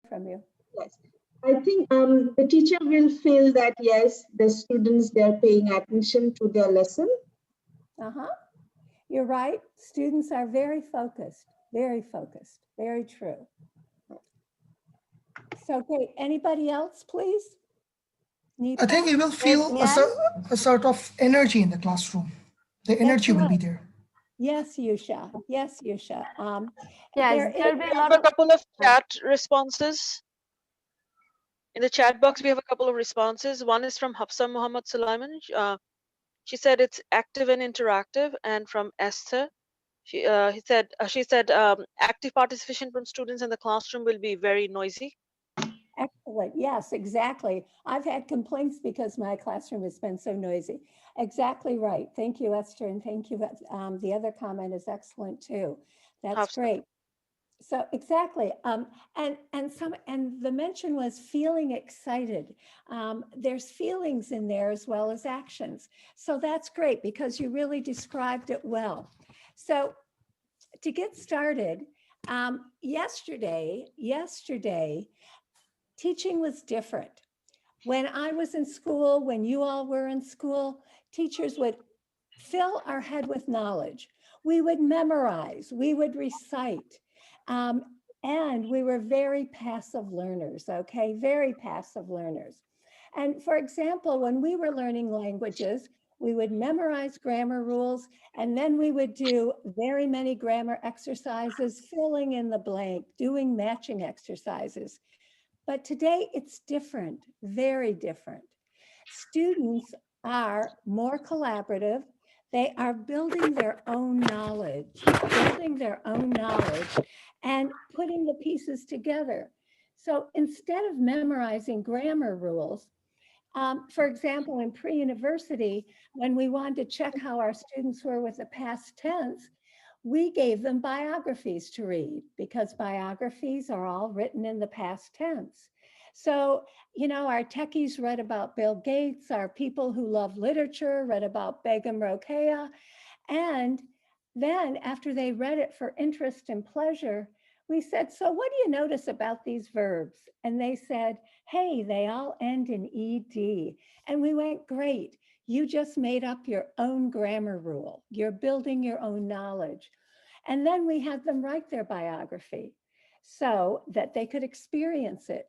from you. Yes. I think the teacher will feel that, yes, the students, they're paying attention to their lesson. You're right. Students are very focused, very true. So great. Anybody else, please? I think you will feel a sort of energy in the classroom. The energy will be there. Yes, Yusha. Yes, Yusha. Yes, there be We have a couple of chat responses. In the chat box, we have a couple of responses. One is from Hafsa Muhammad Sulaiman. She said it's active and interactive, and from Esther, she said active participation from students in the classroom will be very noisy. Excellent. Yes, exactly. I've had complaints because my classroom has been so noisy. Exactly right. Thank you, Esther, and thank you. The other comment is excellent too. That's great. So exactly, and the mention was feeling excited. There's feelings in there as well as actions. So that's great because you really described it well. So to get started, yesterday, teaching was different. When I was in school, when you all were in school, teachers would fill our head with knowledge. We would memorize, we would recite, and we were very passive learners, okay? Very passive learners. And for example, when we were learning languages, we would memorize grammar rules, and then we would do very many grammar exercises, filling in the blank, doing matching exercises. But today it's different, very different. Students are more collaborative. They are building their own knowledge, and putting the pieces together. So instead of memorizing grammar rules, for example, in pre-university, when we wanted to check how our students were with the past tense, we gave them biographies to read because biographies are all written in the past tense. So, our techies read about Bill Gates, our people who love literature read about Begum Rokeya. And then after they read it for interest and pleasure, we said, so what do you notice about these verbs? And they said, hey, they all end in ED. And we went, great. You just made up your own grammar rule. You're building your own knowledge. And then we had them write their biography so that they could experience it.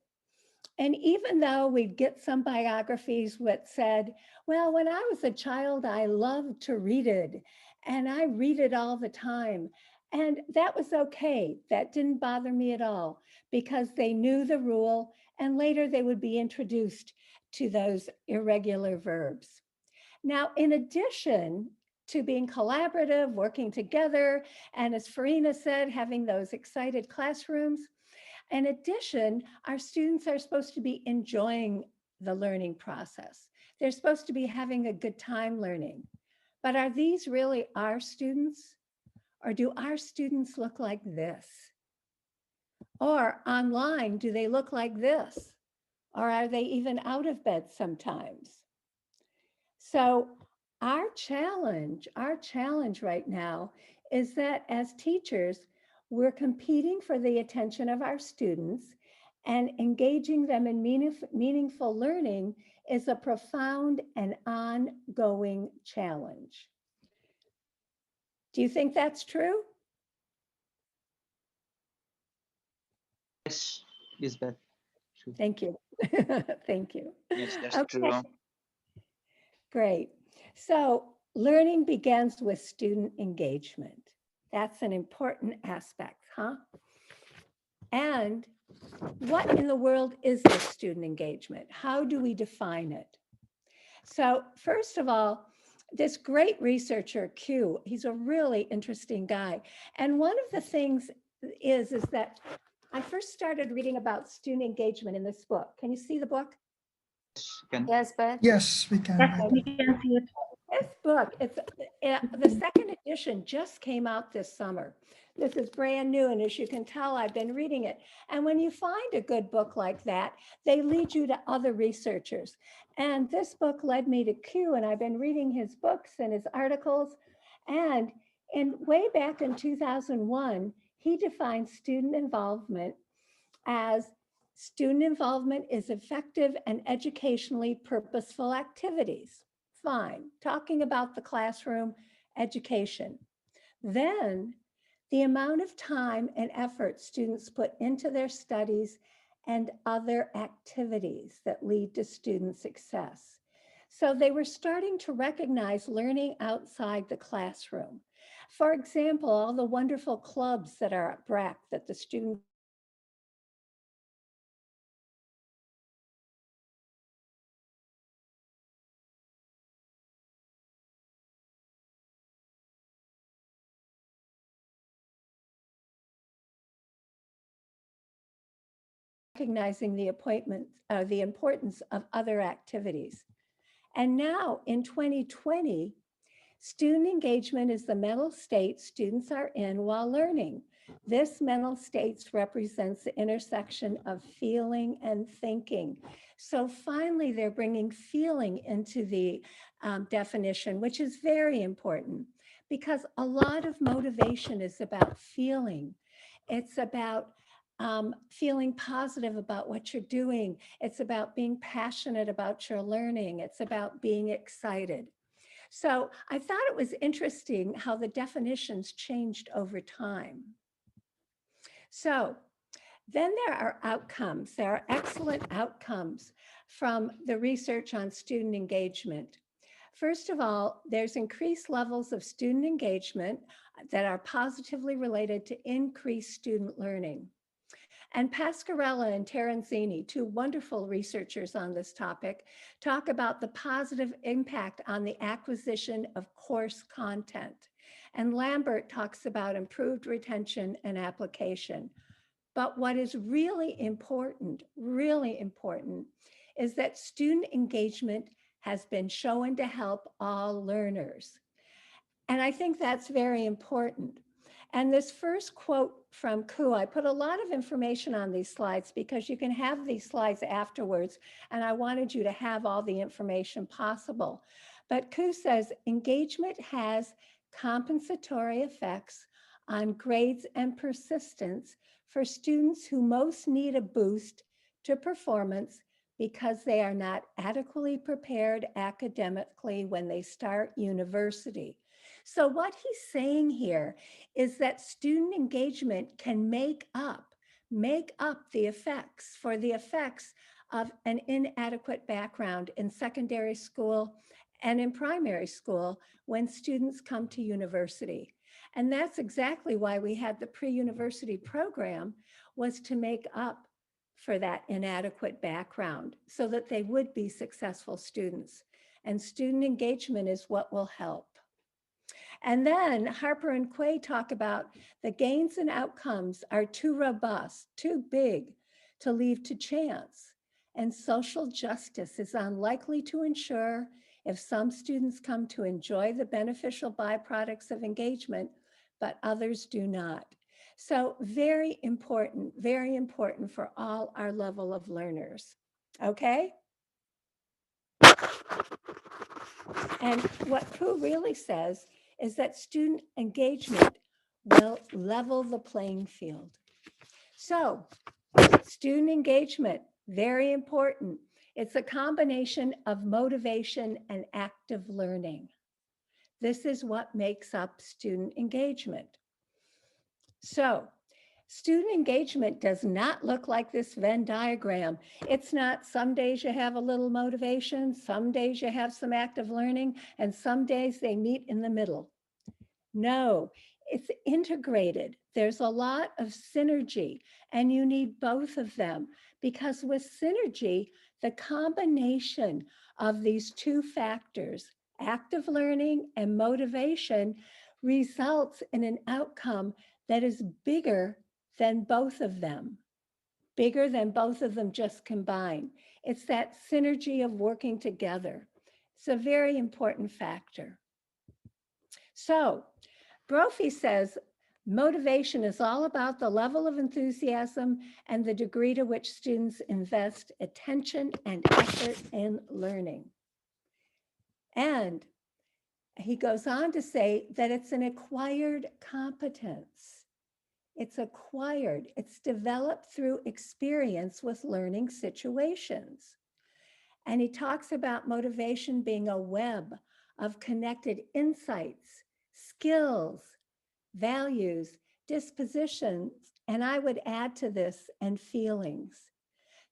And even though we'd get some biographies that said, well, when I was a child, I loved to read it, and I read it all the time. And that was okay. That didn't bother me at all because they knew the rule, and later they would be introduced to those irregular verbs. Now, in addition to being collaborative, working together, and as Farina said, having those excited classrooms, in addition, our students are supposed to be enjoying the learning process. They're supposed to be having a good time learning. But are these really our students? Or do our students look like this? Or online, do they look like this? Or are they even out of bed sometimes? So our challenge right now is that as teachers, we're competing for the attention of our students, and engaging them in meaningful learning is a profound and ongoing challenge. Do you think that's true? Yes, Lisbeth. True. Thank you. Thank you. Yes, that's true. Great. So learning begins with student engagement. That's an important aspect, huh? And what in the world is this student engagement? How do we define it? So first of all, this great researcher, Q, he's a really interesting guy. And one of the things is that I first started reading about student engagement in this book. Can you see the book? Yes, Beth. Yes, we can. Yes, we can see it. This book, the second edition just came out this summer. This is brand new, and as you can tell, I've been reading it. And when you find a good book like that, they lead you to other researchers. And this book led me to Q, and I've been reading his books and his articles. And way back in 2001, he defined student involvement as Student involvement is effective and educationally purposeful activities. Fine, talking about the classroom, education. Then the amount of time and effort students put into their studies and other activities that lead to student success. So they were starting to recognize learning outside the classroom. For example, all the wonderful clubs that are at BRAC that the students recognizing the the importance of other activities. And now in 2020, student engagement is the mental state students are in while learning. This mental states represents the intersection of feeling and thinking. So finally, they're bringing feeling into the definition, which is very important because a lot of motivation is about feeling. It's about feeling positive about what you're doing. It's about being passionate about your learning. It's about being excited. So I thought it was interesting how the definitions changed over time. So then there are outcomes. There are excellent outcomes from the research on student engagement. First of all, there's increased levels of student engagement that are positively related to increased student learning. And Pascarella and Terenzini, two wonderful researchers on this topic, talk about the positive impact on the acquisition of course content. And Lambert talks about improved retention and application. But what is really important, is that student engagement has been shown to help all learners. And I think that's very important. And this first quote from Koo, I put a lot of information on these slides because you can have these slides afterwards, and I wanted you to have all the information possible. But Koo says, engagement has compensatory effects on grades and persistence for students who most need a boost to performance because they are not adequately prepared academically when they start university. So what he's saying here is that student engagement can make up the effects of an inadequate background in secondary school and in primary school when students come to university. And that's exactly why we had the pre-university program, was to make up for that inadequate background so that they would be successful students. And student engagement is what will help. And then Harper and Quay talk about the gains and outcomes are too robust, too big to leave to chance. And social justice is unlikely to ensure if some students come to enjoy the beneficial byproducts of engagement, but others do not. So very important for all our level of learners, okay? And what Koo really says is that student engagement will level the playing field. So student engagement, very important. It's a combination of motivation and active learning. This is what makes up student engagement. So student engagement does not look like this Venn diagram. It's not some days you have a little motivation, some days you have some active learning, and some days they meet in the middle. No, it's integrated. There's a lot of synergy, and you need both of them because with synergy, the combination of these two factors, active learning and motivation, results in an outcome that is bigger than both of them just combined. It's that synergy of working together. It's a very important factor. So Brophy says, motivation is all about the level of enthusiasm and the degree to which students invest attention and effort in learning. And he goes on to say that it's an acquired competence. It's acquired. It's developed through experience with learning situations. And he talks about motivation being a web of connected insights, skills, values, dispositions, and I would add to this, and feelings.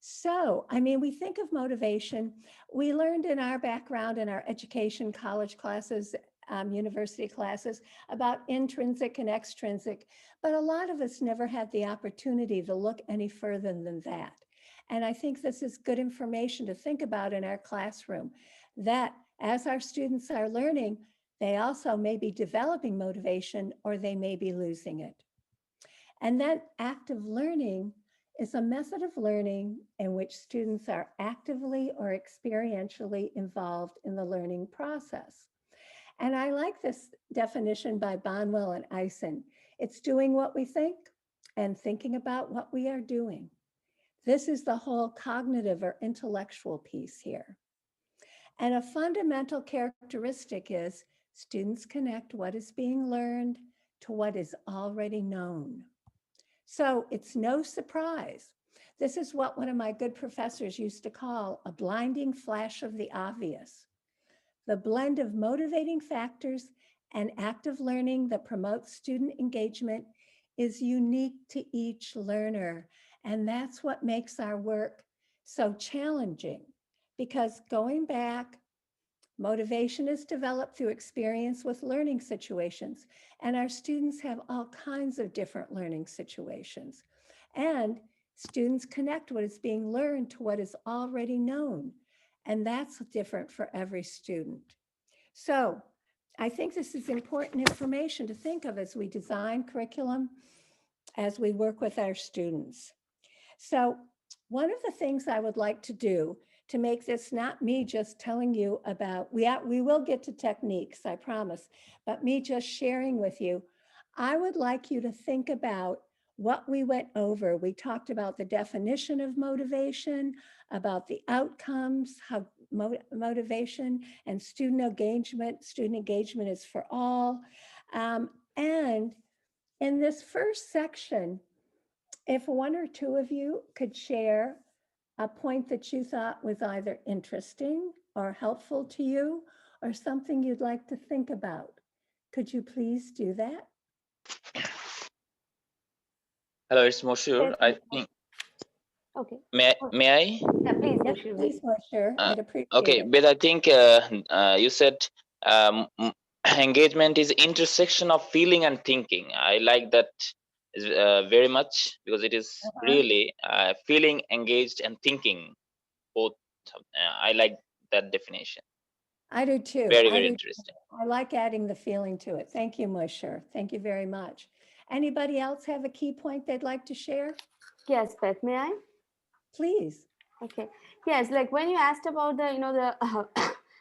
So, I mean, we think of motivation. We learned in our background, in our education, college classes, university classes, about intrinsic and extrinsic, but a lot of us never had the opportunity to look any further than that. And I think this is good information to think about in our classroom, that as our students are learning, they also may be developing motivation or they may be losing it. And then active learning is a method of learning in which students are actively or experientially involved in the learning process. And I like this definition by Bonwell and Eisen. It's doing what we think and thinking about what we are doing. This is the whole cognitive or intellectual piece here. And a fundamental characteristic is students connect what is being learned to what is already known. So it's no surprise. This is what one of my good professors used to call a blinding flash of the obvious. The blend of motivating factors and active learning that promotes student engagement is unique to each learner. And that's what makes our work so challenging, because going back, motivation is developed through experience with learning situations, and our students have all kinds of different learning situations. And students connect what is being learned to what is already known, and that's different for every student. So I think this is important information to think of as we design curriculum, as we work with our students. So one of the things I would like to do to make this not me just telling you about, we will get to techniques, I promise, but me just sharing with you, I would like you to think about what we went over. We talked about the definition of motivation, about the outcomes, how motivation and student engagement is for all. And in this first section, if one or two of you could share a point that you thought was either interesting or helpful to you, or something you'd like to think about, could you please do that? Hello, it's Moshur. I think. Okay. May I? Yeah, please, Yes, Moshur. please, Moshur. I'd appreciate Okay, it. but I think you said engagement is intersection of feeling and thinking. I like that very much, because it is really feeling, engaged, and thinking both. I like that definition. I do too. Very, very interesting. I like adding the feeling to it. Thank you, Moshur. Thank you very much. Anybody else have a key point they'd like to share? Yes, Beth, may I? Please. Okay. Yes, like when you asked about the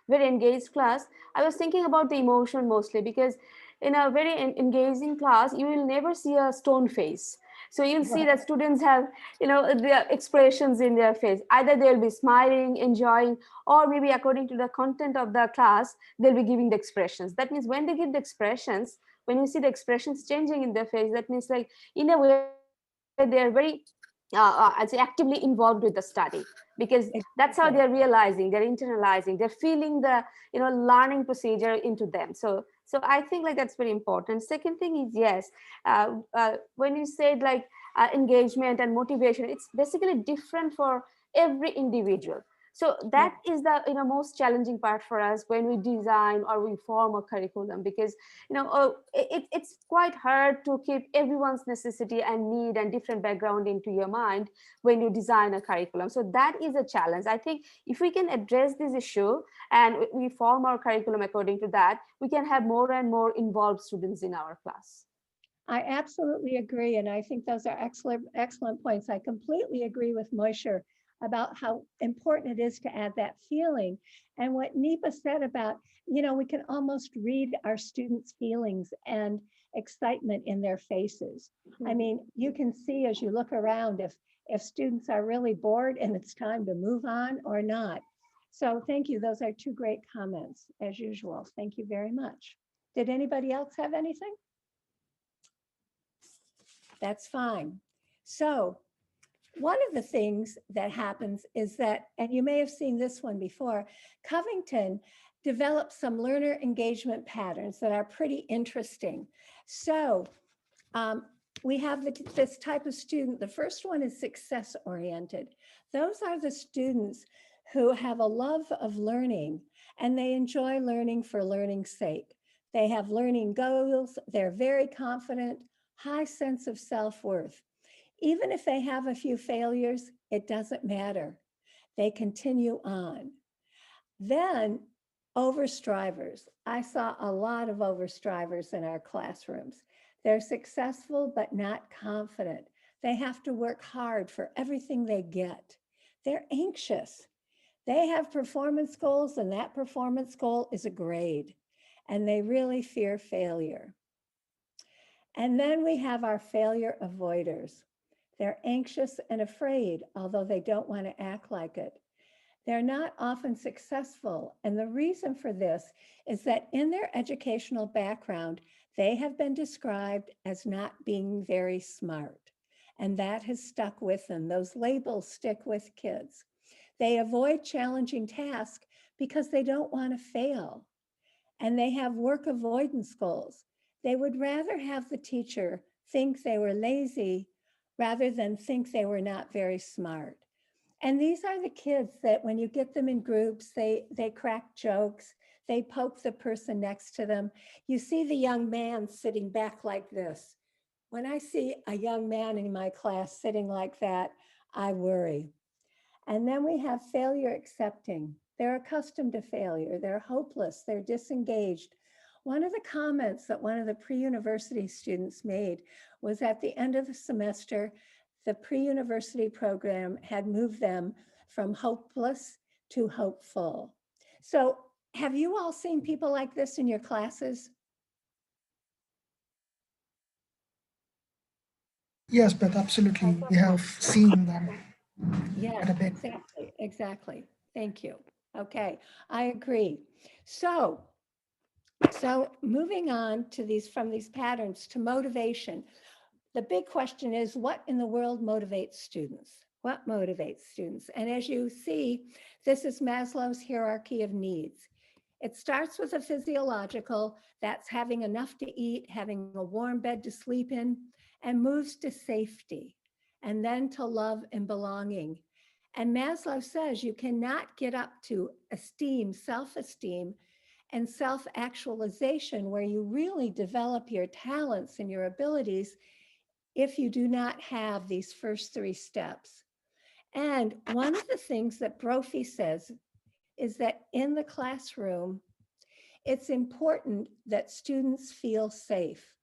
very engaged class, I was thinking about the emotion mostly, because in a very engaging class, you will never see a stone face. So you'll see that students have, the expressions in their face. Either they'll be smiling, enjoying, or maybe according to the content of the class, they'll be giving the expressions. That means when they give the expressions, when you see the expressions changing in their face, that means like in a way they're very I'd say actively involved with the study, because that's how they're realizing, they're internalizing, they're feeling the learning procedure into them. So I think like that's very important. Second thing is, yes, when you said like engagement and motivation, it's basically different for every individual. So that is the most challenging part for us when we design or we form a curriculum, because it's quite hard to keep everyone's necessity and need and different background into your mind when you design a curriculum. So that is a challenge. I think if we can address this issue and we form our curriculum according to that, we can have more and more involved students in our class. I absolutely agree. And I think those are excellent points. I completely agree with Moshur about how important it is to add that feeling. And what Nipa said about, we can almost read our students' feelings and excitement in their faces. I mean, you can see as you look around if students are really bored and it's time to move on or not. So thank you. Those are two great comments as usual. Thank you very much. Did anybody else have anything? That's fine. So one of the things that happens is that, and you may have seen this one before, Covington developed some learner engagement patterns that are pretty interesting. So we have this type of student. The first one is success oriented. Those are the students who have a love of learning and they enjoy learning for learning's sake. They have learning goals. They're very confident, high sense of self-worth. Even if they have a few failures, it doesn't matter. They continue on. Then overstrivers. I saw a lot of overstrivers in our classrooms. They're successful, but not confident. They have to work hard for everything they get. They're anxious. They have performance goals, and that performance goal is a grade, and they really fear failure. And then we have our failure avoiders. They're anxious and afraid, although they don't want to act like it. They're not often successful. And the reason for this is that in their educational background, they have been described as not being very smart. And that has stuck with them. Those labels stick with kids. They avoid challenging tasks because they don't want to fail. And they have work avoidance goals. They would rather have the teacher think they were lazy rather than think they were not very smart. And these are the kids that when you get them in groups, they crack jokes, they poke the person next to them. You see the young man sitting back like this. When I see a young man in my class sitting like that, I worry. And then we have failure accepting. They're accustomed to failure. They're hopeless. They're disengaged. One of the comments that one of the pre-university students made was at the end of the semester, the pre-university program had moved them from hopeless to hopeful. So have you all seen people like this in your classes? Yes, Beth, absolutely. We have seen them Yes, quite a bit. exactly. Thank you. Okay, I agree. So moving on to from these patterns to motivation, the big question is what in the world motivates students? What motivates students? And as you see, this is Maslow's hierarchy of needs. It starts with a physiological, that's having enough to eat, having a warm bed to sleep in, and moves to safety, and then to love and belonging. And Maslow says you cannot get up to esteem, self-esteem, and self-actualization where you really develop your talents and your abilities if you do not have these first three steps. And one of the things that Brophy says is that in the classroom, it's important that students feel safe.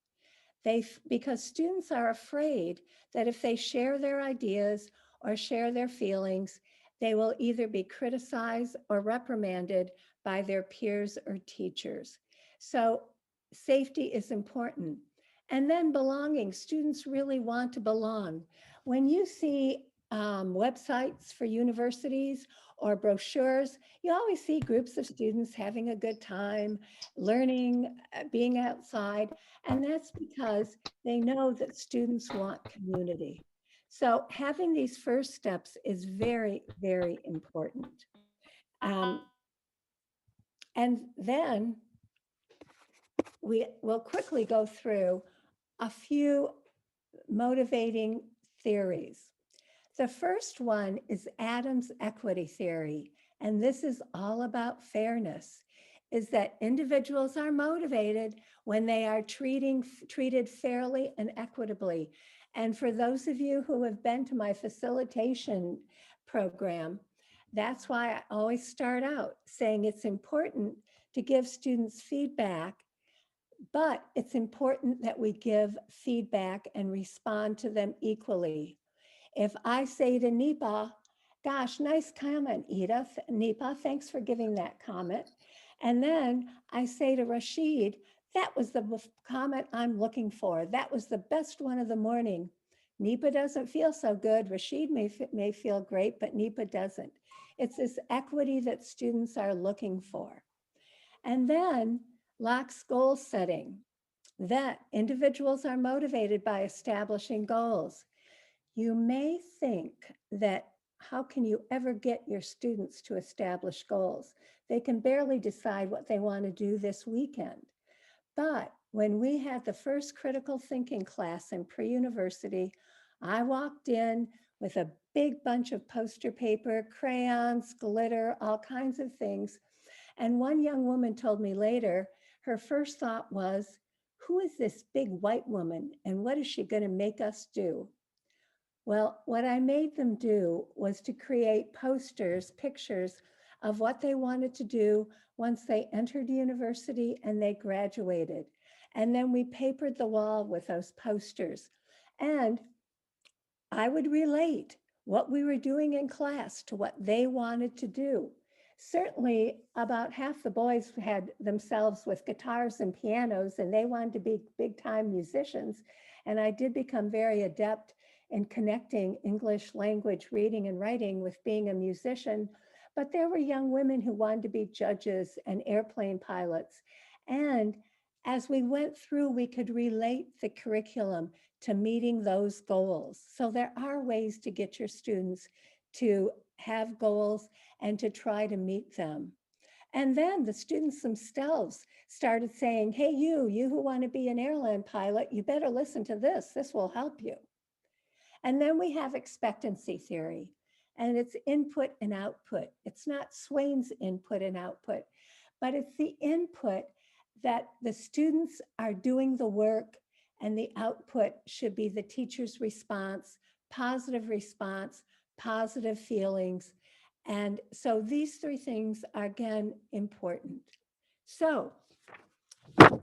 Because students are afraid that if they share their ideas or share their feelings, they will either be criticized or reprimanded by their peers or teachers. So safety is important. And then belonging, students really want to belong. When you see websites for universities or brochures, you always see groups of students having a good time, learning, being outside, and that's because they know that students want community. So having these first steps is very, very important. And then we will quickly go through a few motivating theories. The first one is Adams' equity theory, and this is all about fairness, is that individuals are motivated when they are treated fairly and equitably. And for those of you who have been to my facilitation program, that's why I always start out saying it's important to give students feedback, but it's important that we give feedback and respond to them equally. If I say to Nipa, gosh, nice comment, Edith. Nipa, thanks for giving that comment. And then I say to Rashid, that was the comment I'm looking for. That was the best one of the morning. Nipa doesn't feel so good. Rashid may feel great, but Nipa doesn't. It's this equity that students are looking for. And then Locke's goal setting. that individuals are motivated by establishing goals. You may think that how can you ever get your students to establish goals? They can barely decide what they want to do this weekend. But when we had the first critical thinking class in pre-university, I walked in with a big bunch of poster paper, crayons, glitter, all kinds of things. And one young woman told me later, her first thought was, who is this big white woman and what is she going to make us do? Well, what I made them do was to create posters, pictures of what they wanted to do once they entered university and they graduated. And then we papered the wall with those posters. And I would relate what we were doing in class to what they wanted to do. Certainly, about half the boys had themselves with guitars and pianos, and they wanted to be big time musicians. And I did become very adept in connecting English language reading and writing with being a musician. But there were young women who wanted to be judges and airplane pilots. And as we went through, we could relate the curriculum to meeting those goals. So there are ways to get your students to have goals and to try to meet them. And then the students themselves started saying, hey, you who want to be an airline pilot, you better listen to this. This will help you. And then we have expectancy theory, and it's input and output. It's not Swain's input and output, but it's the input that the students are doing the work, and the output should be the teacher's response, positive feelings. And so these three things are, again, important. So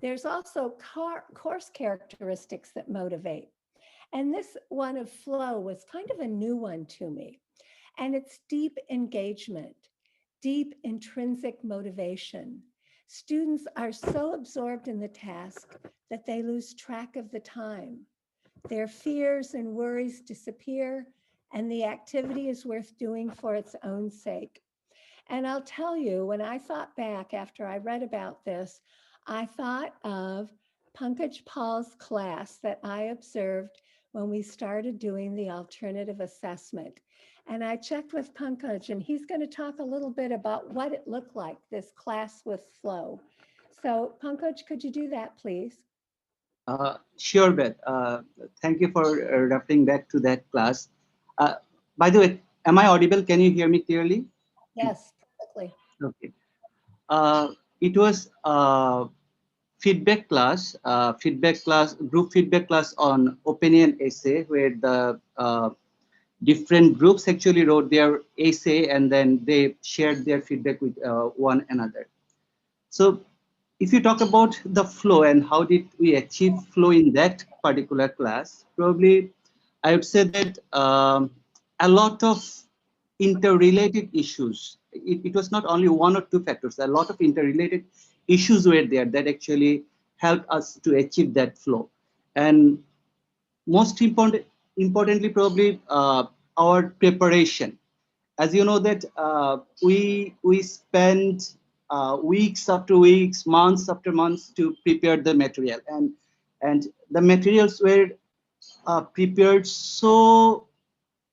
there's also course characteristics that motivate. And this one of flow was kind of a new one to me. And it's deep engagement, deep intrinsic motivation. Students are so absorbed in the task that they lose track of the time. Their fears and worries disappear, and the activity is worth doing for its own sake. And I'll tell you, when I thought back after I read about this, I thought of Pankaj Paul's class that I observed when we started doing the alternative assessment. And I checked with Pankaj, and he's going to talk a little bit about what it looked like, this class with flow. So Pankaj, could you do that, please? Sure, Beth. Thank you for referring back to that class. By the way, am I audible? Can you hear me clearly? Yes, perfectly. Okay. It was feedback class, group feedback class on opinion essay, where the different groups actually wrote their essay and then they shared their feedback with one another. So if you talk about the flow and how did we achieve flow in that particular class, probably I would say that a lot of interrelated issues. It was not only one or two factors, a lot of interrelated issues were there that actually helped us to achieve that flow. And most importantly, probably our preparation. As you know that we spend weeks after weeks, months after months to prepare the material, and the materials were prepared so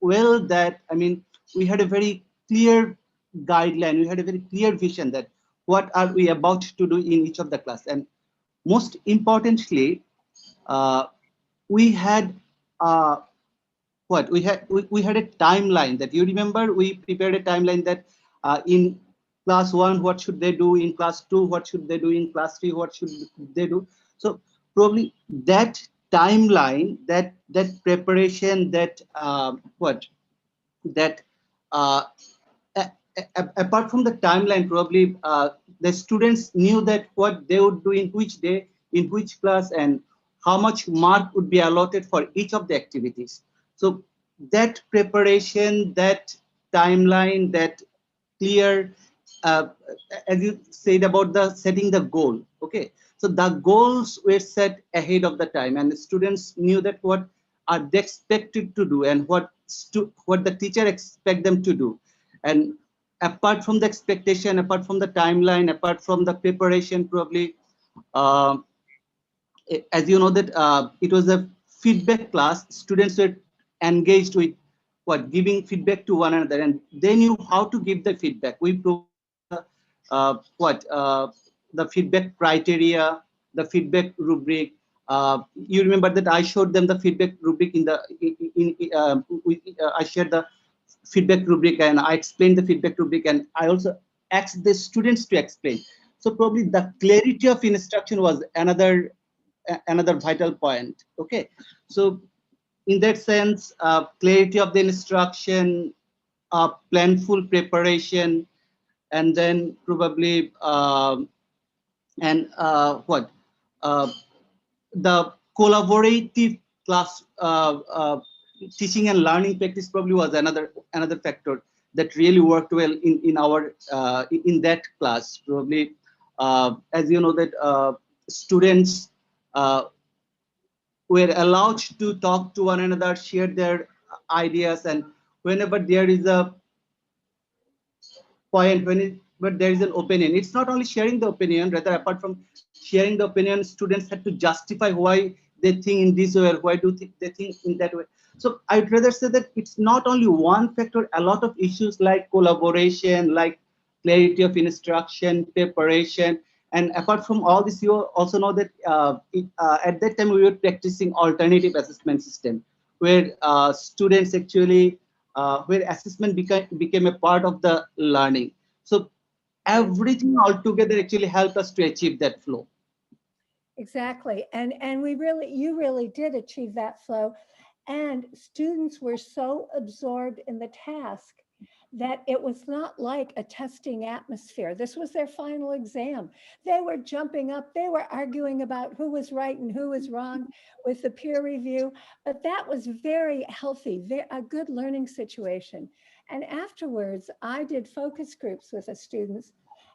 well that, I mean, we had a very clear guideline, we had a very clear vision that what are we about to do in each of the class. And most importantly, we had we had a timeline that, you remember, we prepared a timeline that in class 1 what should they do, in class 2 what should they do, in class 3 what should they do. So probably that timeline, that preparation, that apart from the timeline, probably the students knew that what they would do in which day, in which class, and how much mark would be allotted for each of the activities. So that preparation, that timeline, that clear, as you said about the setting the goal, okay, so the goals were set ahead of the time, and the students knew that what are they expected to do and what the teacher expect them to do. And apart from the expectation, apart from the timeline, apart from the preparation, probably as you know that it was a feedback class. Students were engaged with giving feedback to one another, and they knew how to give the feedback. We the feedback criteria, the feedback rubric. You remember that I showed them the feedback rubric I shared the feedback rubric, and I explained the feedback rubric, and I also asked the students to explain. So probably the clarity of instruction was another vital point. Okay, so in that sense, clarity of the instruction, planful preparation, and then probably the collaborative class teaching and learning practice probably was another factor that really worked well in our in that class. Probably as you know that students were allowed to talk to one another, share their ideas, and whenever there is a point, but there is an opinion, it's not only sharing the opinion, rather apart from sharing the opinion, students had to justify why they think in this way or why they think in that way. So I'd rather say that it's not only one factor, a lot of issues like collaboration, like clarity of instruction, preparation, and apart from all this, you also know that at that time we were practicing alternative assessment system, where students actually where assessment became a part of the learning. So everything altogether actually helped us to achieve that flow. Exactly. And you really did achieve that flow. And students were so absorbed in the task that it was not like a testing atmosphere. This was their final exam. They were jumping up, they were arguing about who was right and who was wrong with the peer review, but that was very healthy, a good learning situation. And afterwards, I did focus groups with the students,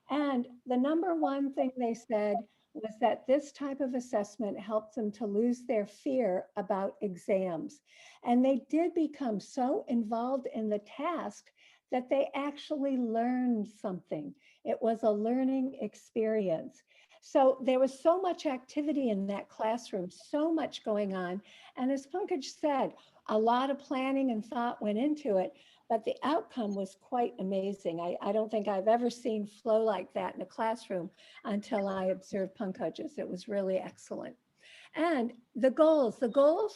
and the number one thing they said was that this type of assessment helped them to lose their fear about exams. And they did become so involved in the task that they actually learned something. It was a learning experience. So there was so much activity in that classroom, so much going on. And as Pankaj said, a lot of planning and thought went into it, but the outcome was quite amazing. I don't think I've ever seen flow like that in a classroom until I observed Pankaj's. It was really excellent. And the goals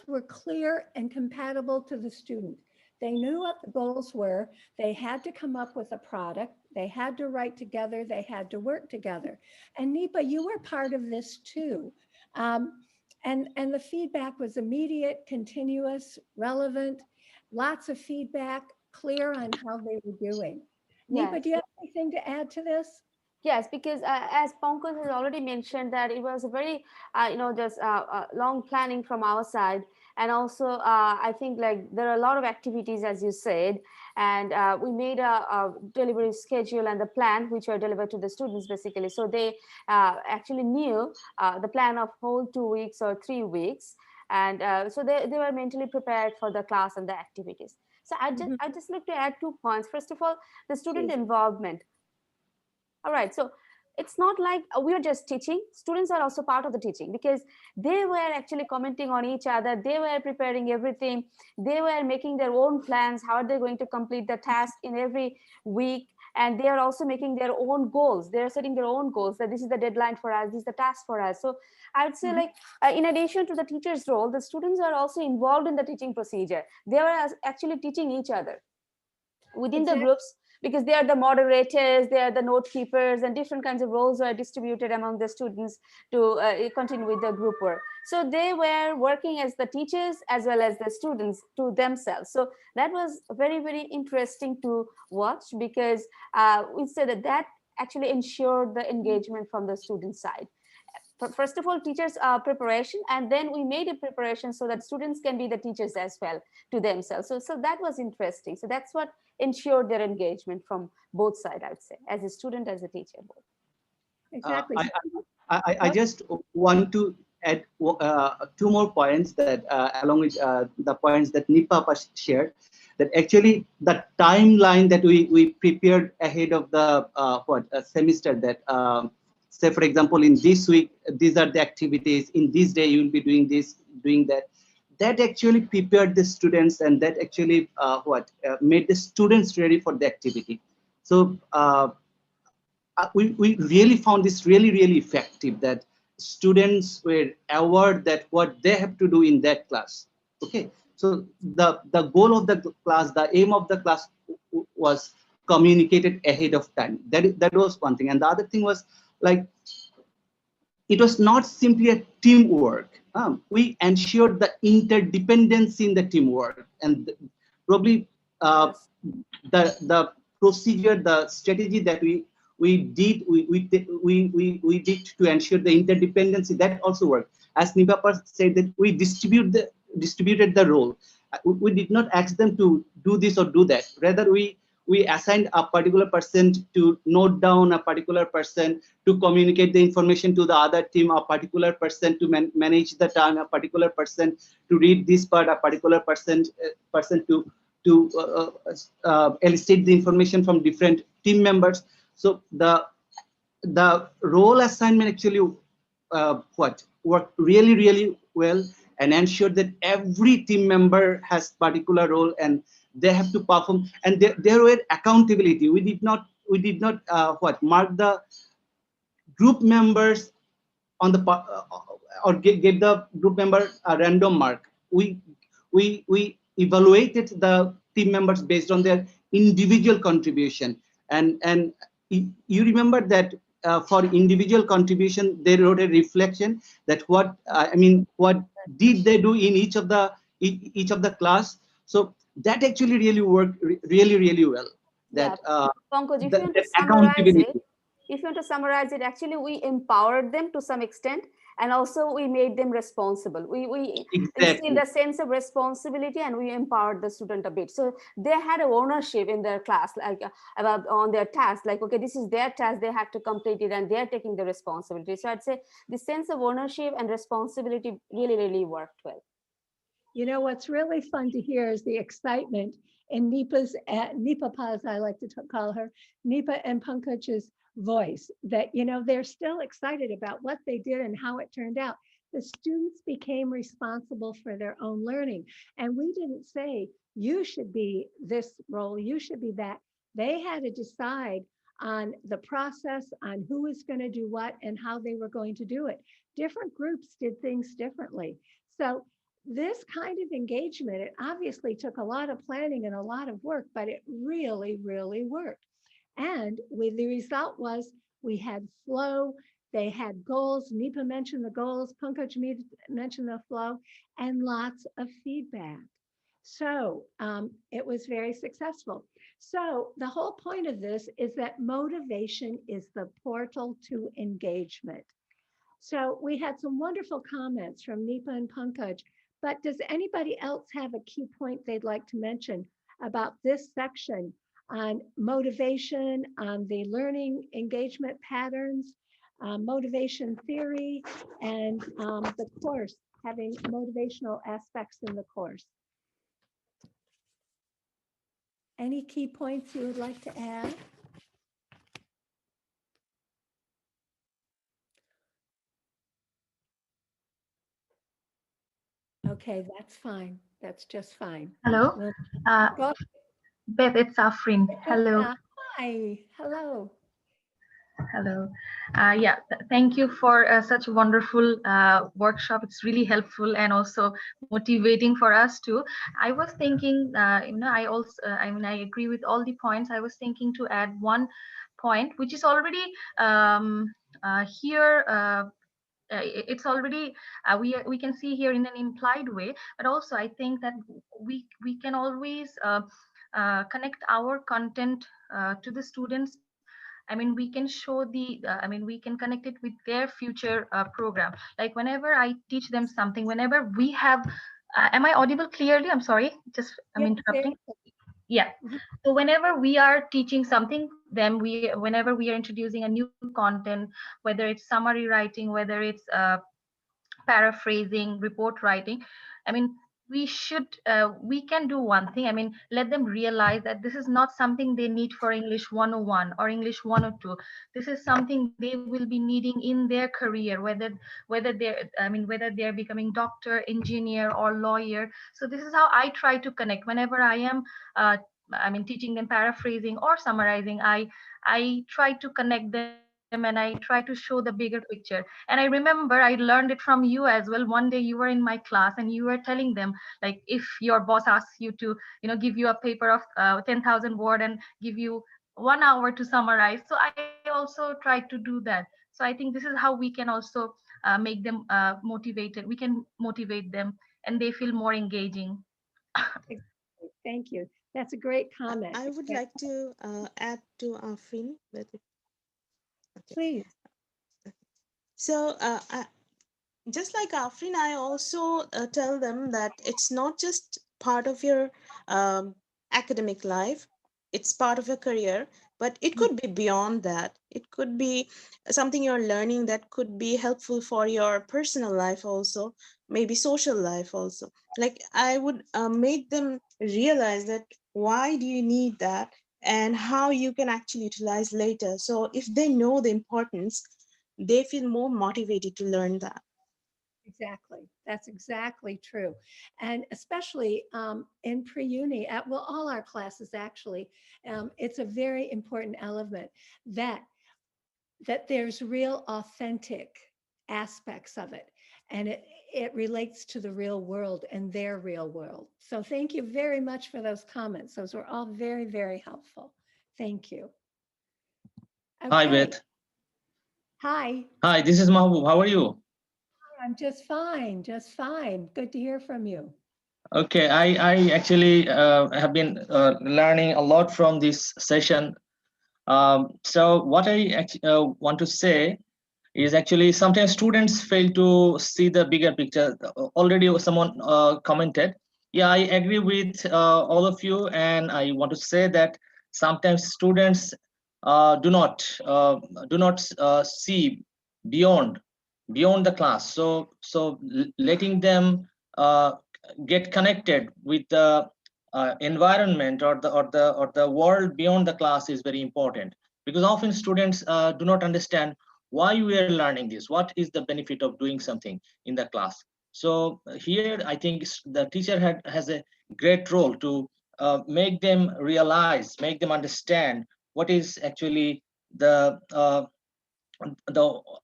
were clear and compatible to the student. They knew what the goals were. They had to come up with a product. They had to write together. They had to work together. And Nipa, you were part of this too. And the feedback was immediate, continuous, relevant, lots of feedback, clear on how they were doing. Yes. Nipa, do you have anything to add to this? Yes, because as Pankaj has already mentioned that it was a very, just long planning from our side. And also, I think like there are a lot of activities, as you said, and we made a delivery schedule and the plan, which were delivered to the students basically. So they actually knew the plan of whole 2 weeks or 3 weeks. And so they were mentally prepared for the class and the activities. So I just like to add 2 points. First of all, the student involvement. All right, so it's not like we are just teaching. Students are also part of the teaching because they were actually commenting on each other. They were preparing everything. They were making their own plans. How are they going to complete the task in every week? And they are also making their own goals. They're setting their own goals that this is the deadline for us, this is the task for us. So I would say like in addition to the teacher's role, the students are also involved in the teaching procedure. They are actually teaching each other within the groups, because they are the moderators, they are the note keepers, and different kinds of roles are distributed among the students to continue with the group work. So they were working as the teachers as well as the students to themselves. So that was very, very interesting to watch, because we said that actually ensured the engagement from the student side. First of all, teachers preparation, and then we made a preparation so that students can be the teachers as well to themselves. So that was interesting. So that's what ensured their engagement from both sides, I would say, as a student, as a teacher. Both. Exactly. I just want to add 2 more points that along with the points that Nipa shared, that actually the timeline that we prepared ahead of the semester, that say, for example, in this week, these are the activities, in this day, you will be doing this, doing that. That actually prepared the students, and that actually made the students ready for the activity. So we really found this really, really effective, that students were aware that what they have to do in that class. Okay, so the goal of the class, the aim of the class was communicated ahead of time. That was one thing. And the other thing was, like, it was not simply a teamwork. We ensured the interdependency in the teamwork, and probably the procedure, the strategy that we did did to ensure the interdependency, that also worked. As Nipa said, that we distributed the role. We did not ask them to do this or do that. Rather, we assigned a particular person to note down, a particular person to communicate the information to the other team, a particular person to manage the time, a particular person to read this part, a particular person to elicit the information from different team members. So the role assignment actually worked really, really well, and ensured that every team member has particular role and they have to perform, and there were accountability. We did not mark the group members on the or give the group member a random mark. We evaluated the team members based on their individual contribution, and you remember that for individual contribution they wrote a reflection that what did they do in each of the class. So that actually really worked really well. That Pankaj, if you want to summarize accountability. it, actually we empowered them to some extent, and also we made them responsible. We instilled a sense of responsibility, and we empowered the student a bit. So they had ownership in their class, like on their task, like, okay, this is their task, they have to complete it, and they're taking the responsibility. So I'd say the sense of ownership and responsibility really worked well. You know, what's really fun to hear is the excitement in Nipa Paz, I like to call her, Nipa and Pankaj's voice, that, you know, they're still excited about what they did and how it turned out. The students became responsible for their own learning. And we didn't say, you should be this role, you should be that. They had to decide on the process, on who was going to do what and how they were going to do it. Different groups did things differently. So this kind of engagement, it obviously took a lot of planning and a lot of work, but it really worked. And the result was we had flow, they had goals. Nipa mentioned the goals, Pankaj mentioned the flow, and lots of feedback. So it was very successful. So the whole point of this is that motivation is the portal to engagement. So we had some wonderful comments from Nipa and Pankaj. But does anybody else have a key point they'd like to mention about this section on motivation, on the learning engagement patterns, motivation theory, and the course, having motivational aspects in the course? Any key points you would like to add? Okay, that's fine. That's just fine. Hello, Beth, it's Afrin. Hello. Hi, hello. Hello. Thank you for such a wonderful workshop. It's really helpful and also motivating for us too. I was thinking, I agree with all the points. I was thinking to add one point, which is already here. It's already we can see here in an implied way, but also I think that we can always connect our content to the students. I mean, we can show we can connect it with their future program. Like whenever I teach them something, whenever we have, am I audible clearly? I'm sorry, I'm interrupting. Yeah. So whenever we are teaching something, then whenever we are introducing a new content, whether it's summary writing, whether it's paraphrasing, report writing, I mean, we can do one thing. I mean, let them realize that this is not something they need for English 101 or English 102. This is something they will be needing in their career, whether they're becoming doctor, engineer, or lawyer. So this is how I try to connect whenever I am teaching them paraphrasing or summarizing. I try to connect them and I try to show the bigger picture. And I remember I learned it from you as well. One day you were in my class and you were telling them, like, if your boss asks you to, give you a paper of 10,000 word and give you 1 hour to summarize. So I also try to do that. So I think this is how we can also make them motivated. We can motivate them and they feel more engaging. Thank you. That's a great comment. I would like to add to Afrin, but okay. Please. So just like Afrin, I also tell them that it's not just part of your academic life, it's part of your career, but it could be beyond that. It could be something you're learning that could be helpful for your personal life also, maybe social life also. Like I would make them realize that why do you need that and how you can actually utilize later. So if they know the importance, they feel more motivated to learn that. Exactly. That's exactly true. And especially in pre-uni, well, all our classes actually, it's a very important element that there's real authentic aspects of it. And it relates to the real world and their real world. So thank you very much for those comments. Those were all very, very helpful. Thank you. Hi, Okay. Beth. Hi. Hi, this is Mahbub. How are you? I'm just fine, just fine. Good to hear from you. Okay, I actually have been learning a lot from this session. So what I want to say is actually sometimes students fail to see the bigger picture. Already someone commented. Yeah, I agree with all of you, and I want to say that sometimes students do not see beyond the class. So letting them get connected with the environment or the world beyond the class is very important, because often students do not understand why we are learning this, what is the benefit of doing something in the class. So here I think the teacher has a great role to make them realize, make them understand what is actually the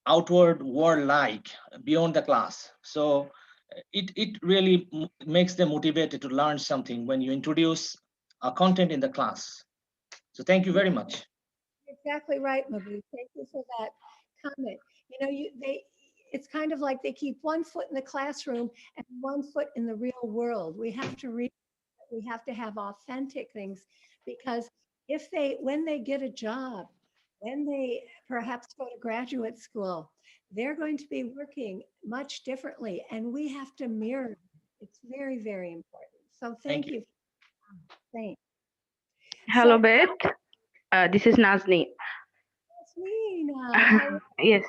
outward world like beyond the class. So it really makes them motivated to learn something when you introduce a content in the class. So thank you very much. Exactly right, Mabu. Thank you for that comment. You know, it's kind of like they keep one foot in the classroom and one foot in the real world. We have to have authentic things, because when they get a job, when they perhaps go to graduate school, they're going to be working much differently, and we have to mirror. It's very, very important. So thank you. Thanks. Hello, So, Beth. This is Nazni. Yes,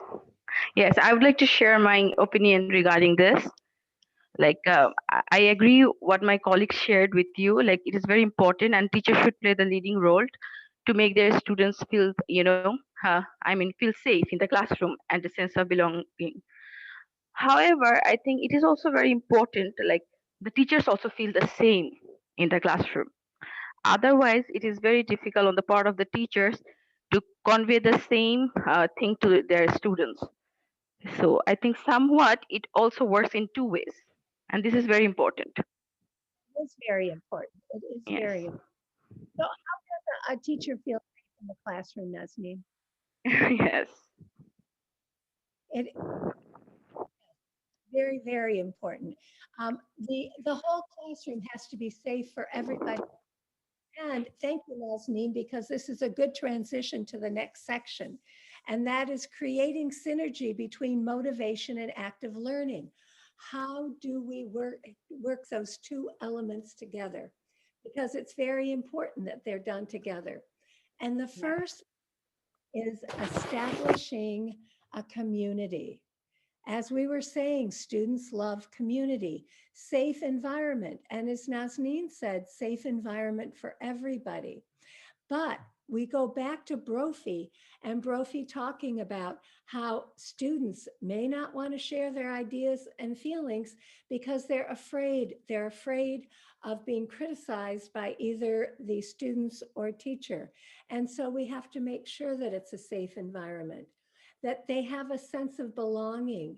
yes. I would like to share my opinion regarding this. Like, I agree what my colleagues shared with you. Like, it is very important, and teachers should play the leading role to make their students feel, feel safe in the classroom and a sense of belonging. However, I think it is also very important, like the teachers also feel the same in the classroom. Otherwise, it is very difficult on the part of the teachers to convey the same thing to their students. So I think somewhat it also works in two ways, and this is very important. It's very important. It is very important. So how does a teacher feel safe in the classroom, Nazni? Yes. It very, very important. The whole classroom has to be safe for everybody. And thank you, Nazneen, because this is a good transition to the next section. And that is creating synergy between motivation and active learning. How do we work those two elements together? Because it's very important that they're done together. And the first is establishing a community. As we were saying, students love community, safe environment, and as Nazneen said, safe environment for everybody. But we go back to Brophy and Brophy talking about how students may not want to share their ideas and feelings because they're afraid. They're afraid of being criticized by either the students or teacher. And so we have to make sure that it's a safe environment, that they have a sense of belonging,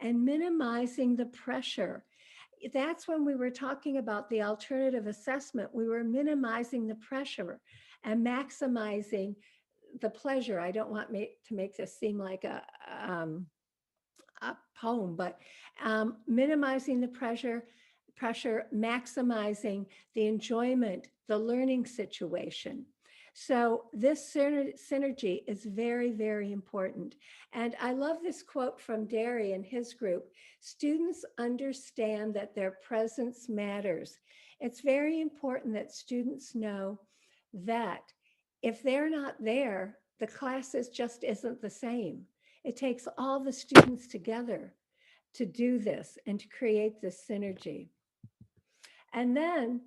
and minimizing the pressure. That's when we were talking about the alternative assessment, we were minimizing the pressure and maximizing the pleasure. I don't want to make this seem like a poem, but minimizing the pressure, maximizing the enjoyment, the learning situation. So this synergy is very, very important. And I love this quote from Derry and his group: students understand that their presence matters. It's very important that students know that if they're not there, the classes just isn't the same. It takes all the students together to do this and to create this synergy. And then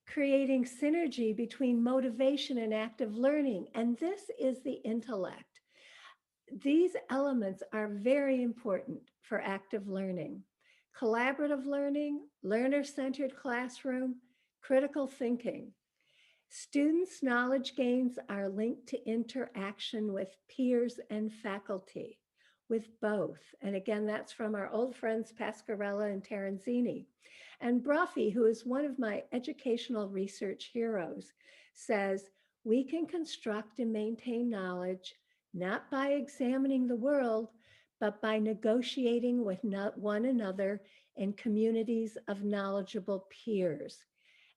creating synergy between motivation and active learning. And this is the intellect. These elements are very important for active learning. Collaborative learning, learner-centered classroom, critical thinking. Students' knowledge gains are linked to interaction with peers and faculty, with both. And again, that's from our old friends Pascarella and Terenzini. And Brophy, who is one of my educational research heroes, says, we can construct and maintain knowledge not by examining the world, but by negotiating with one another in communities of knowledgeable peers.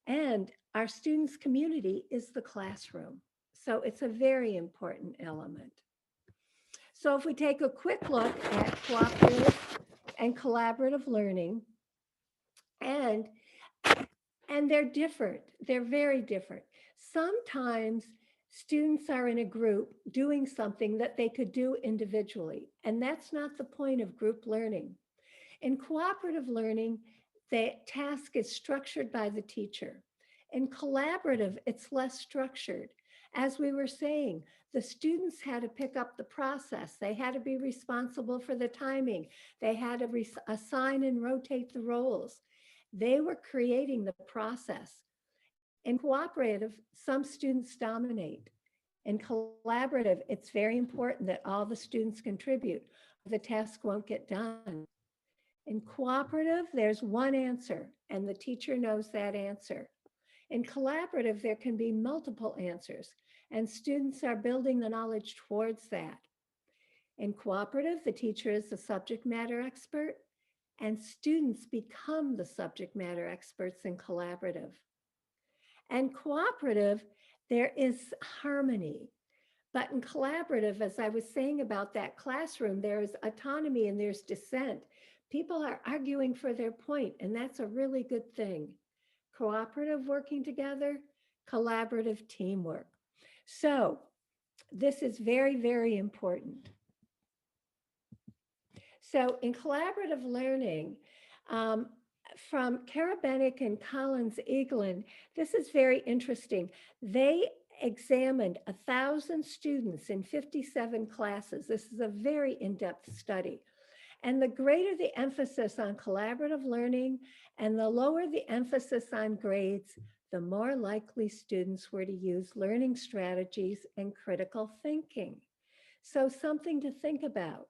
And our students' community is the classroom. So it's a very important element. So if we take a quick look at cooperative and collaborative learning, and they're different. They're very different. Sometimes students are in a group doing something that they could do individually, and that's not the point of group learning. In cooperative learning, the task is structured by the teacher. In collaborative, it's less structured. As we were saying, the students had to pick up the process. They had to be responsible for the timing. They had to assign and rotate the roles. They were creating the process. In cooperative, some students dominate. In collaborative, it's very important that all the students contribute. The task won't get done. In cooperative, there's one answer, and the teacher knows that answer. In collaborative, there can be multiple answers, and students are building the knowledge towards that. In cooperative, the teacher is the subject matter expert, and students become the subject matter experts in collaborative. And cooperative, there is harmony. But in collaborative, as I was saying about that classroom, there's autonomy and there's dissent. People are arguing for their point, and that's a really good thing. Cooperative working together, collaborative teamwork. So this is very, very important. So in collaborative learning, from Karabenik and Collins Eaglin, this is very interesting. They examined 1,000 students in 57 classes. This is a very in-depth study. And the greater the emphasis on collaborative learning and the lower the emphasis on grades, the more likely students were to use learning strategies and critical thinking. So something to think about.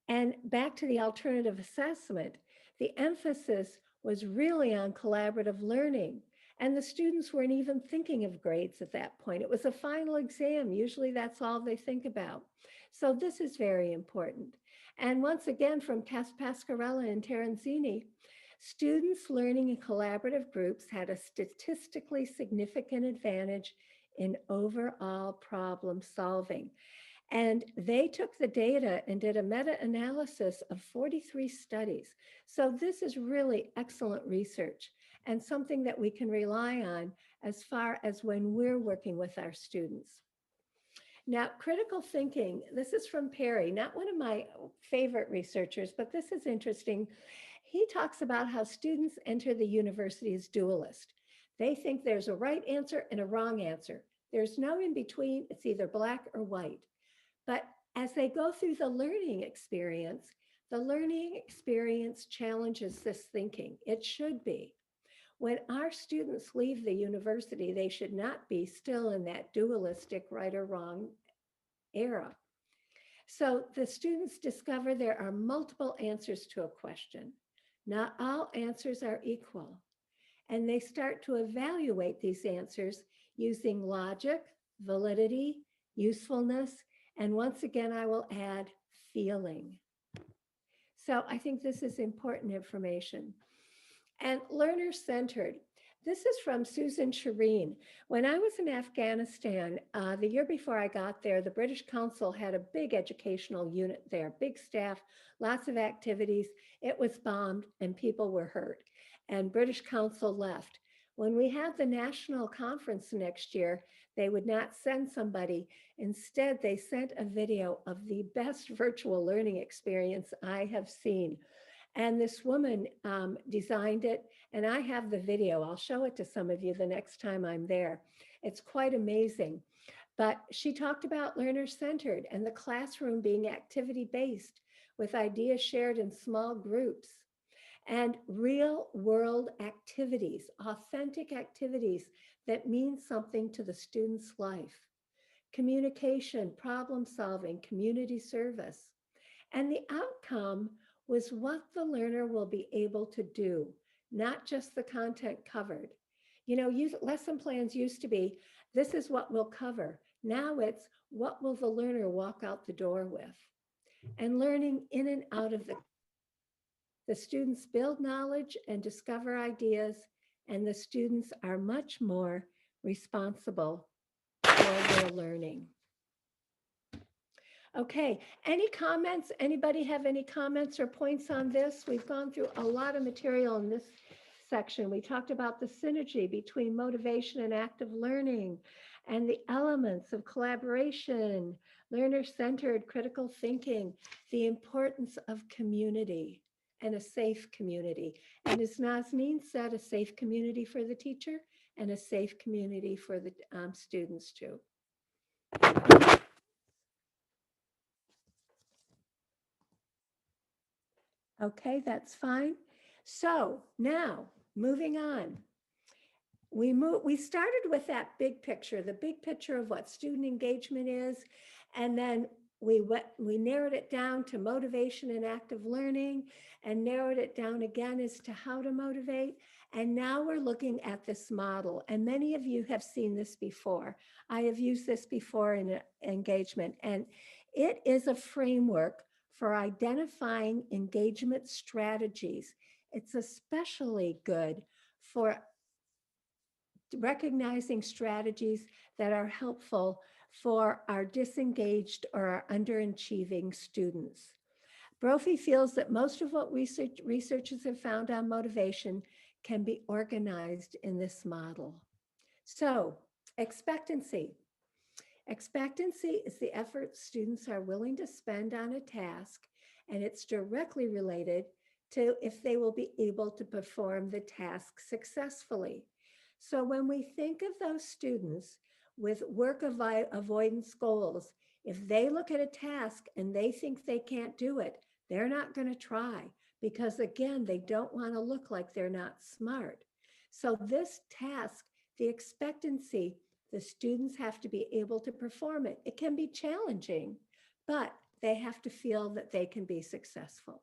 And back to the alternative assessment, the emphasis was really on collaborative learning. And the students weren't even thinking of grades at that point. It was a final exam. Usually that's all they think about. So this is very important. And once again, from Pascarella and Terenzini, students learning in collaborative groups had a statistically significant advantage in overall problem solving. And they took the data and did a meta-analysis of 43 studies. So this is really excellent research and something that we can rely on as far as when we're working with our students. Now, critical thinking, this is from Perry, not one of my favorite researchers, but this is interesting. He talks about how students enter the university as dualist. They think there's a right answer and a wrong answer. There's no in between, it's either black or white. But as they go through the learning experience challenges this thinking. It should be. When our students leave the university, they should not be still in that dualistic right or wrong era. So the students discover there are multiple answers to a question. Not all answers are equal. And they start to evaluate these answers using logic, validity, usefulness, and once again, I will add feeling. So I think this is important information. And learner-centered. This is from Susan Shireen. When I was in Afghanistan, the year before I got there, the British Council had a big educational unit there, big staff, lots of activities. It was bombed and people were hurt. And British Council left. When we had the national conference next year, they would not send somebody. Instead, they sent a video of the best virtual learning experience I have seen. And this woman designed it, and I have the video. I'll show it to some of you the next time I'm there. It's quite amazing. But she talked about learner-centered and the classroom being activity-based with ideas shared in small groups and real-world activities, authentic activities that mean something to the student's life. Communication, problem-solving, community service. And the outcome was what the learner will be able to do, not just the content covered. You know, lesson plans used to be, this is what we'll cover. Now it's, what will the learner walk out the door with? And learning in and out of the students build knowledge and discover ideas, and the students are much more responsible for their learning. Okay, any comments? Anybody have any comments or points on this? We've gone through a lot of material in this section. We talked about the synergy between motivation and active learning and the elements of collaboration, learner-centered critical thinking, the importance of community and a safe community. And as Nazneen said, a safe community for the teacher and a safe community for the students too. Okay, that's fine. So now moving on. We started with that big picture, the big picture of what student engagement is, and then we narrowed it down to motivation and active learning, and narrowed it down again as to how to motivate. And now we're looking at this model, and many of you have seen this before. I have used this before in engagement, and it is a framework for identifying engagement strategies. It's especially good for recognizing strategies that are helpful for our disengaged or our underachieving students. Brophy feels that most of what researchers have found on motivation can be organized in this model. So, expectancy. Expectancy is the effort students are willing to spend on a task, and it's directly related to if they will be able to perform the task successfully. So when we think of those students with work avoidance goals, if they look at a task and they think they can't do it, they're not going to try because, again, they don't want to look like they're not smart. So this task, the expectancy, the students have to be able to perform it. It can be challenging, but they have to feel that they can be successful.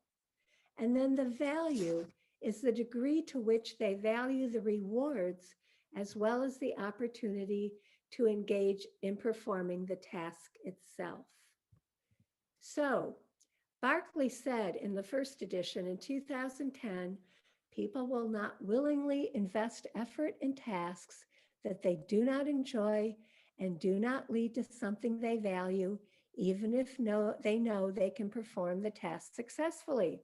And then the value is the degree to which they value the rewards as well as the opportunity to engage in performing the task itself. So Barkley said in the first edition in 2010, people will not willingly invest effort in tasks that they do not enjoy and do not lead to something they value, even if they know they can perform the task successfully.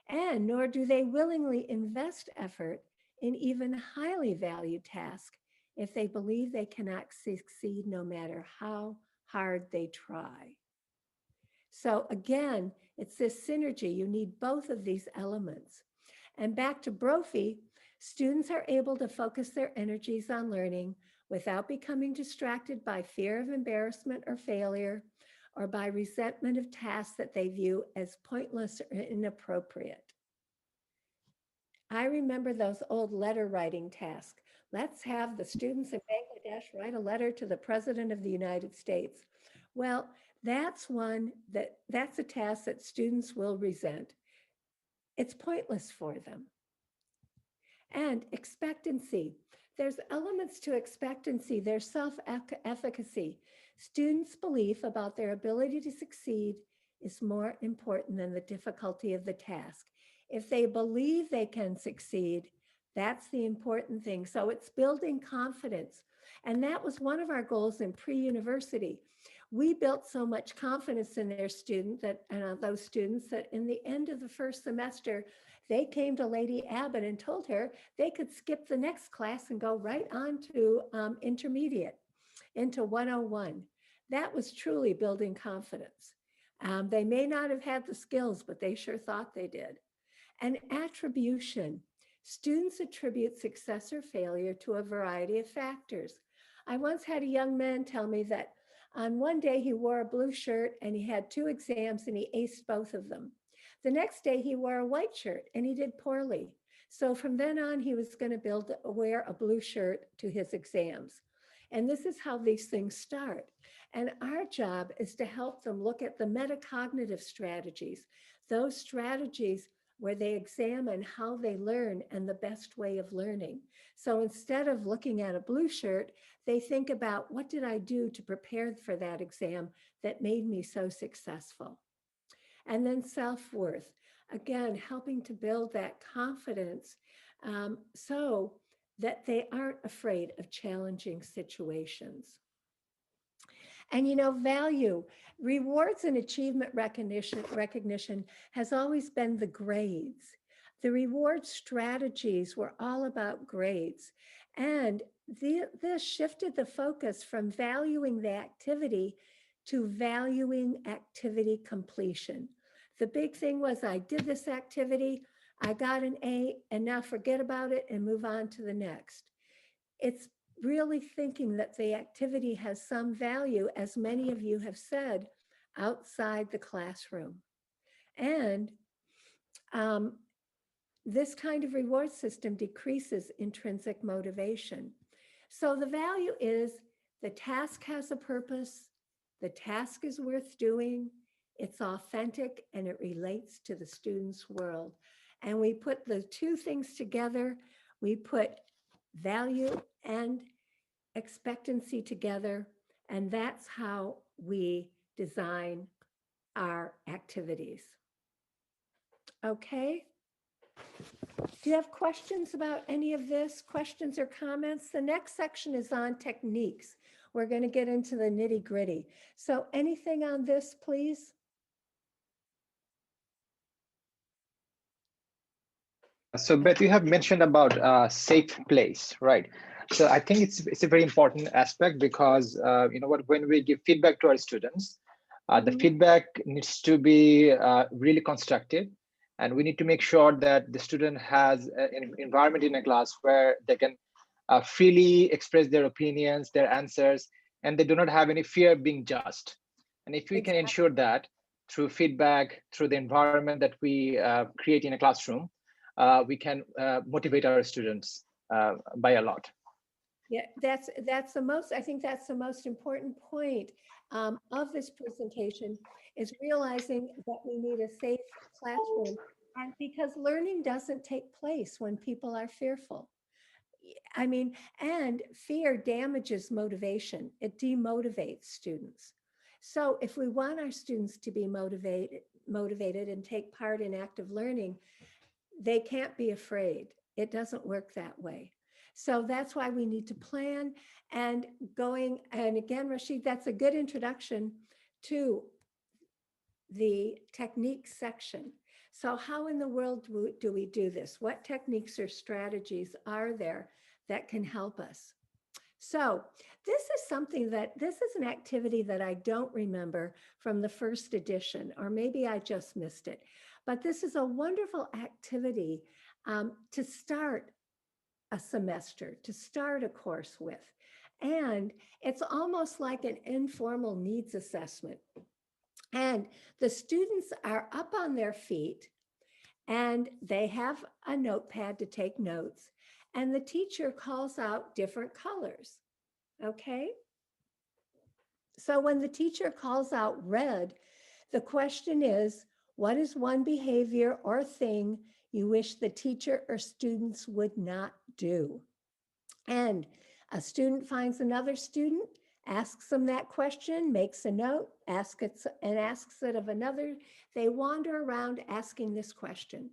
And nor do they willingly invest effort in even highly valued tasks if they believe they cannot succeed no matter how hard they try. So again, it's this synergy. You need both of these elements. And back to Brophy, students are able to focus their energies on learning without becoming distracted by fear of embarrassment or failure, or by resentment of tasks that they view as pointless or inappropriate. I remember those old letter writing tasks. Let's have the students in Bangladesh write a letter to the President of the United States. Well, that's a task that students will resent. It's pointless for them. And expectancy. There's elements to expectancy. There's self-efficacy. Students' belief about their ability to succeed is more important than the difficulty of the task. If they believe they can succeed, that's the important thing. So it's building confidence. And that was one of our goals in pre-university. We built so much confidence in those students that in the end of the first semester, they came to Lady Abbott and told her they could skip the next class and go right on to intermediate, into 101. That was truly building confidence. They may not have had the skills, but they sure thought they did. And attribution. Students attribute success or failure to a variety of factors. I once had a young man tell me that on one day he wore a blue shirt and he had 2 exams and he aced both of them. The next day he wore a white shirt and he did poorly. So from then on, he was going to wear a blue shirt to his exams. And this is how these things start. And our job is to help them look at the metacognitive strategies, those strategies where they examine how they learn and the best way of learning. So instead of looking at a blue shirt, they think about, what did I do to prepare for that exam that made me so successful? And then self-worth, again, helping to build that confidence so that they aren't afraid of challenging situations. And value, rewards and achievement recognition has always been the grades. The reward strategies were all about grades. And this shifted the focus from valuing the activity to valuing activity completion. The big thing was, I did this activity, I got an A, and now forget about it and move on to the next. It's really thinking that the activity has some value, as many of you have said, outside the classroom. And this kind of reward system decreases intrinsic motivation. So the value is, the task has a purpose, the task is worth doing, it's authentic, and it relates to the student's world. And we put the 2 things together. We put value and expectancy together, and that's how we design our activities. Okay? Do you have questions about any of this? Questions or comments? The next section is on techniques. We're going to get into the nitty-gritty. So anything on this, please? So Beth, you have mentioned about safe place, right? So I think it's a very important aspect, because when we give feedback to our students, the feedback needs to be really constructive, and we need to make sure that the student has an environment in a class where they can freely express their opinions, their answers, and they do not have any fear of being judged. And if we can ensure that through feedback, through the environment that we create in a classroom, we can motivate our students by a lot. Yeah, I think that's the most important point of this presentation, is realizing that we need a safe classroom, and because learning doesn't take place when people are fearful. I mean, and fear damages motivation. It demotivates students. So if we want our students to be motivated and take part in active learning, they can't be afraid. It doesn't work that way. So that's why we need to plan and again, Rashid, that's a good introduction to the techniques section. So how in the world do we do this? What techniques or strategies are there that can help us? So this is an activity that I don't remember from the first edition, or maybe I just missed it. But this is a wonderful activity to start a semester, to start a course with. And it's almost like an informal needs assessment. And the students are up on their feet and they have a notepad to take notes, and the teacher calls out different colors. Okay. So when the teacher calls out red, the question is, what is one behavior or thing you wish the teacher or students would not do? And a student finds another student, asks them that question, makes a note, asks it of another. They wander around asking this question.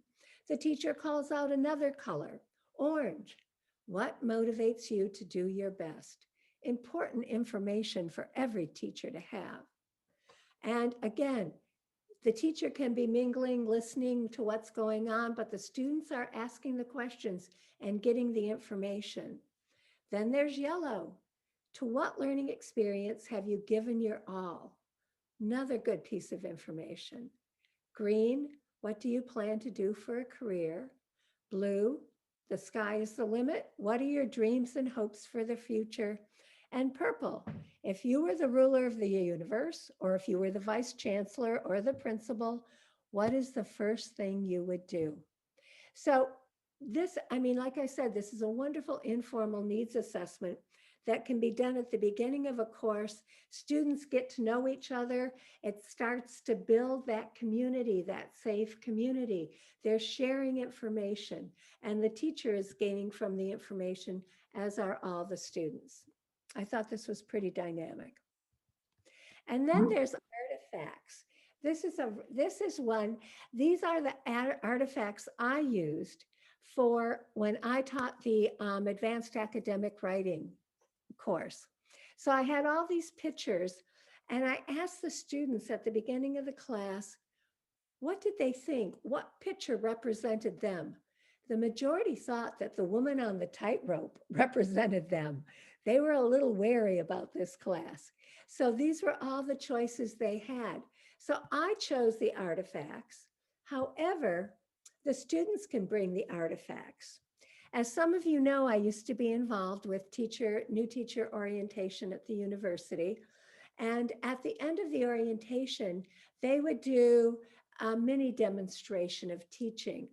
The teacher calls out another color, orange. What motivates you to do your best? Important information for every teacher to have. And again, the teacher can be mingling, listening to what's going on, but the students are asking the questions and getting the information. Then there's yellow. To what learning experience have you given your all? Another good piece of information. Green, what do you plan to do for a career? Blue, the sky is the limit. What are your dreams and hopes for the future? And purple, if you were the ruler of the universe, or if you were the vice chancellor or the principal, what is the first thing you would do? So this, I mean, like I said, this is a wonderful informal needs assessment that can be done at the beginning of a course. Students get to know each other. It starts to build that community, that safe community. They're sharing information, and the teacher is gaining from the information, as are all the students. I thought this was pretty dynamic. And then there's artifacts. These are the artifacts I used for when I taught the advanced academic writing course. So I had all these pictures, and I asked the students at the beginning of the class, what did they think? What picture represented them? The majority thought that the woman on the tightrope represented them. They were a little wary about this class. So these were all the choices they had. So I chose the artifacts. However, the students can bring the artifacts. As some of you know, I used to be involved with new teacher orientation at the university. And at the end of the orientation, they would do a mini demonstration of teaching.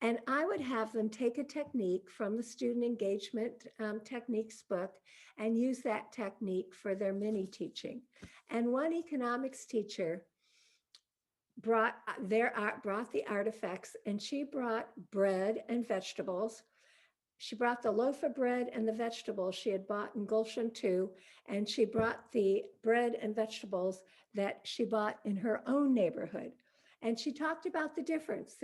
And I would have them take a technique from the student engagement techniques book and use that technique for their mini teaching. And one economics teacher brought the artifacts, and she brought bread and vegetables. She brought the loaf of bread and the vegetables she had bought in Gulshan too, and she brought the bread and vegetables that she bought in her own neighborhood. And she talked about the difference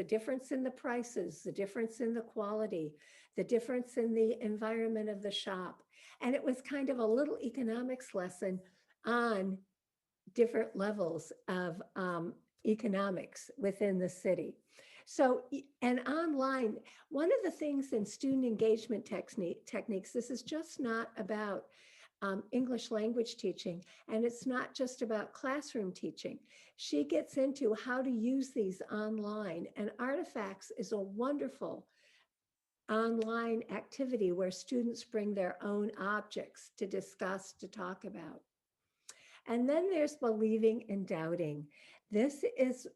in the prices, the difference in the quality, the difference in the environment of the shop. And it was kind of a little economics lesson on different levels of economics within the city. So, and online, one of the things in student engagement techniques, this is just not about English language teaching, and it's not just about classroom teaching. She gets into how to use these online, and Artifacts is a wonderful online activity where students bring their own objects to discuss, to talk about. And then there's Believing and Doubting. This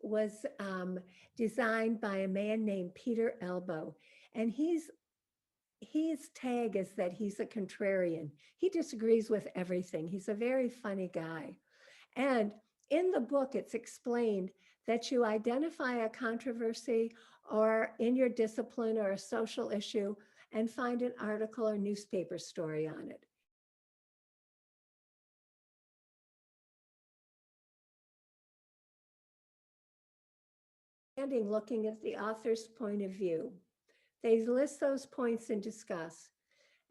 was designed by a man named Peter Elbow, and his tag is that he's a contrarian. He disagrees with everything. He's a very funny guy. And in the book, it's explained that you identify a controversy or in your discipline or a social issue and find an article or newspaper story on it. Looking at the author's point of view. They list those points and discuss.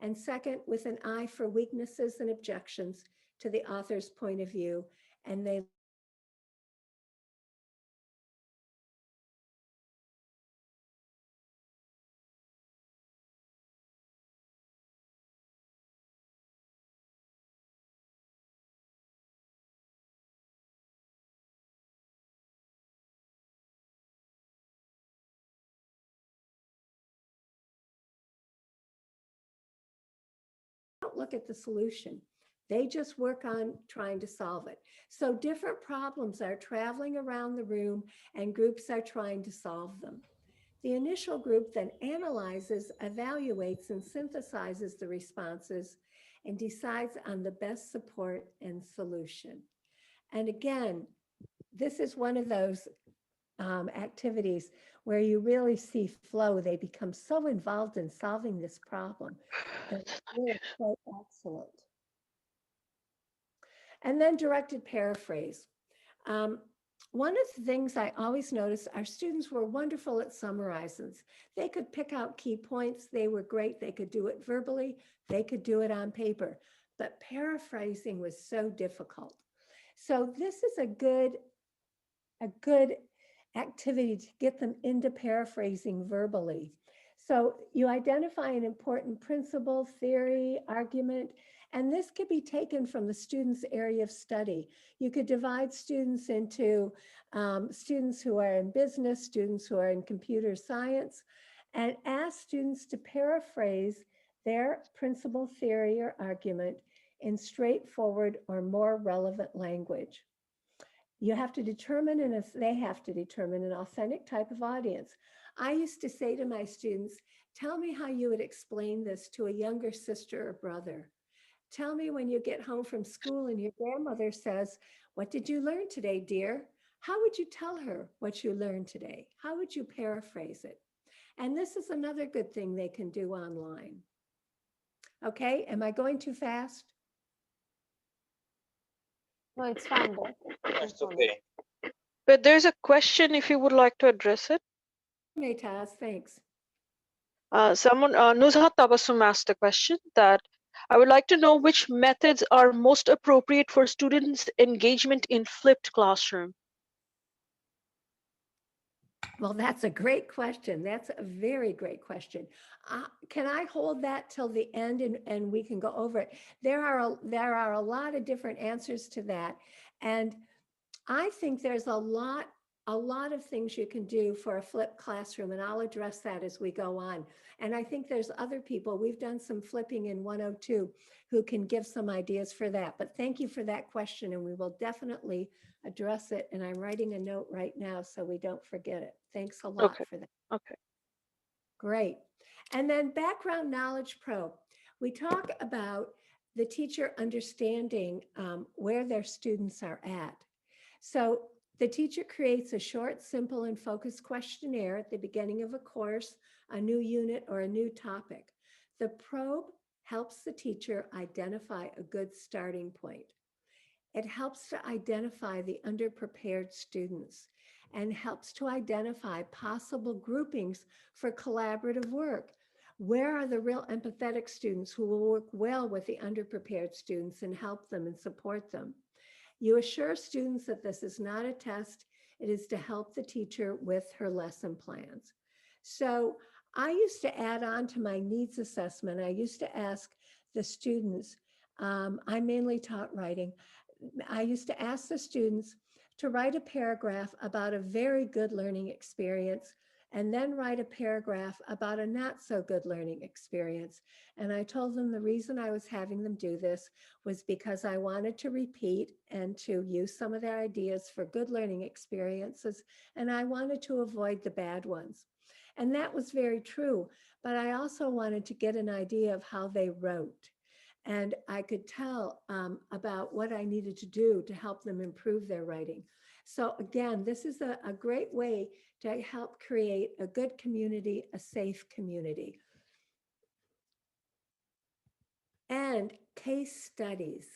And second, with an eye for weaknesses and objections to the author's point of view, and they don't look at the solution. They just work on trying to solve it. So different problems are traveling around the room and groups are trying to solve them. The initial group then analyzes, evaluates, and synthesizes the responses and decides on the best support and solution. And again, this is one of those activities where you really see flow. They become so involved in solving this problem. And it's really quite excellent. And then directed paraphrase. One of the things I always noticed, our students were wonderful at summarizing. They could pick out key points. They were great. They could do it verbally. They could do it on paper. But paraphrasing was so difficult. So this is a good activity to get them into paraphrasing verbally. So you identify an important principle, theory, argument, and this could be taken from the student's area of study. You could divide students into students who are in business, students who are in computer science, and ask students to paraphrase their principle, theory, or argument in straightforward or more relevant language. You have to determine, and they have to determine an authentic type of audience. I used to say to my students, tell me how you would explain this to a younger sister or brother. Tell me when you get home from school and your grandmother says, what did you learn today, dear? How would you tell her what you learned today? How would you paraphrase it? And this is another good thing they can do online. Okay, am I going too fast? No, it's fine. That's okay. But there's a question if you would like to address it. Maytaz, thanks. Nuzhat Tabassum asked the question that I would like to know which methods are most appropriate for students' engagement in flipped classroom. Well, that's a great question. That's a very great question. Can I hold that till the end and we can go over it? There are a lot of different answers to that. And I think there's a lot of things you can do for a flipped classroom, and I'll address that as we go on. And I think there's other people, we've done some flipping in 102 who can give some ideas for that. But thank you for that question, and we will definitely address it. And I'm writing a note right now so we don't forget it. Thanks a lot for that. Okay. Great. And then background knowledge probe. We talk about the teacher understanding where their students are at. So the teacher creates a short, simple, and focused questionnaire at the beginning of a course, a new unit, or a new topic. The probe helps the teacher identify a good starting point. It helps to identify the underprepared students and helps to identify possible groupings for collaborative work. Where are the real empathetic students who will work well with the underprepared students and help them and support them? You assure students that this is not a test. It is to help the teacher with her lesson plans. So I used to add on to my needs assessment. I used to ask the students, I mainly taught writing. I used to ask the students to write a paragraph about a very good learning experience and then write a paragraph about a not so good learning experience. And I told them the reason I was having them do this was because I wanted to repeat and to use some of their ideas for good learning experiences, and I wanted to avoid the bad ones. And that was very true, but I also wanted to get an idea of how they wrote. And I could tell about what I needed to do to help them improve their writing. So again, this is a great way to help create a good community, a safe community. And case studies.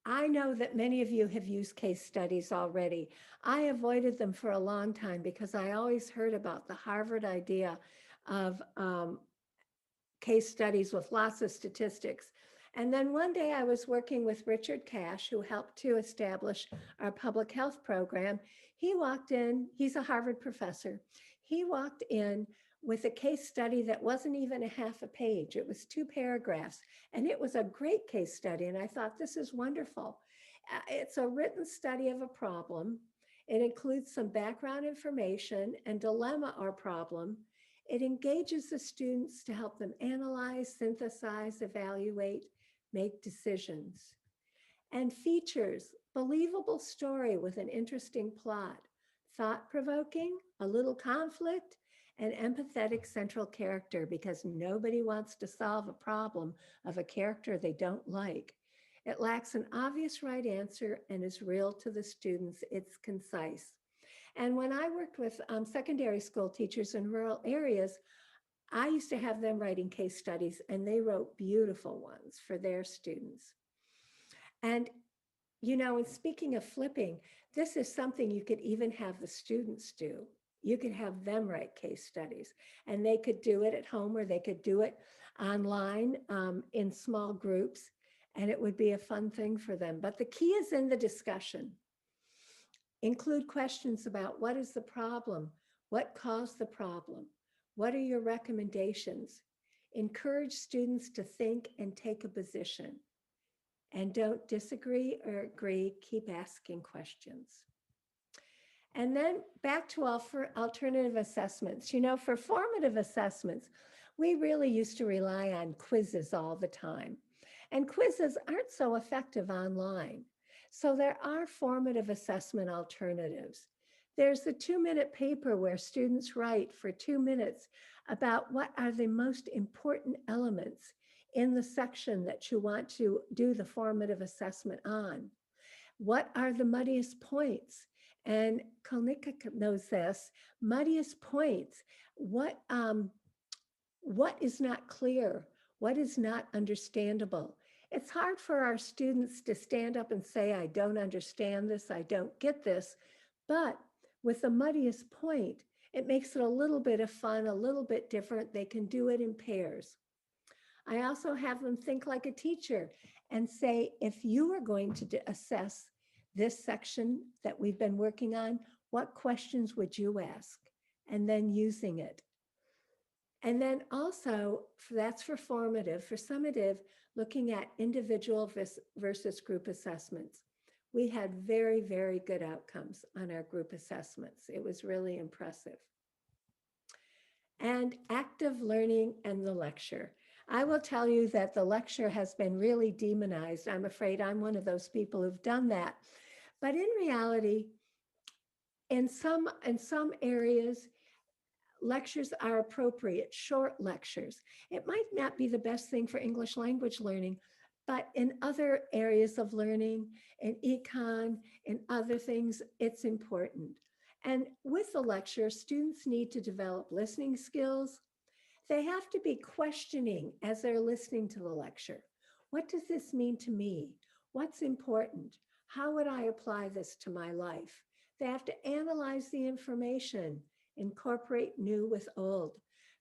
I know that many of you have used case studies already. I avoided them for a long time because I always heard about the Harvard idea of case studies with lots of statistics. And then one day I was working with Richard Cash, who helped to establish our public health program. He walked in, he's a Harvard professor. He walked in with a case study that wasn't even a half a page. It was 2 paragraphs, and it was a great case study. And I thought, this is wonderful. It's a written study of a problem. It includes some background information and dilemma or problem. It engages the students to help them analyze, synthesize, evaluate, make decisions. And features believable story with an interesting plot, thought-provoking, a little conflict, and empathetic central character, because nobody wants to solve a problem of a character they don't like. It lacks an obvious right answer and is real to the students. It's concise. And when I worked with secondary school teachers in rural areas, I used to have them writing case studies, and they wrote beautiful ones for their students. And, you know, and speaking of flipping, this is something you could even have the students do. You could have them write case studies, and they could do it at home, or they could do it online in small groups, and it would be a fun thing for them. But the key is in the discussion. Include questions about what is the problem? What caused the problem? What are your recommendations? Encourage students to think and take a position. And don't disagree or agree, keep asking questions. And then back to alternative assessments. You know, for formative assessments, we really used to rely on quizzes all the time. And quizzes aren't so effective online. So there are formative assessment alternatives. There's the 2-minute paper where students write for 2 minutes about what are the most important elements in the section that you want to do the formative assessment on. What are the muddiest points? And Konika knows this, muddiest points. What is not clear? What is not understandable? It's hard for our students to stand up and say, I don't understand this, I don't get this. But with the muddiest point, it makes it a little bit of fun, a little bit different. They can do it in pairs. I also have them think like a teacher and say, if you are going to assess this section that we've been working on, what questions would you ask? And then using it. And then also, that's for formative. For summative, looking at individual versus group assessments. We had very, very good outcomes on our group assessments. It was really impressive. And active learning and the lecture. I will tell you that the lecture has been really demonized. I'm afraid I'm one of those people who've done that. But in reality, in some areas, lectures are appropriate, short lectures. It might not be the best thing for English language learning, but in other areas of learning, in econ, in other things, it's important. And with the lecture, students need to develop listening skills. They have to be questioning as they're listening to the lecture. What does this mean to me? What's important? How would I apply this to my life? They have to analyze the information, incorporate new with old.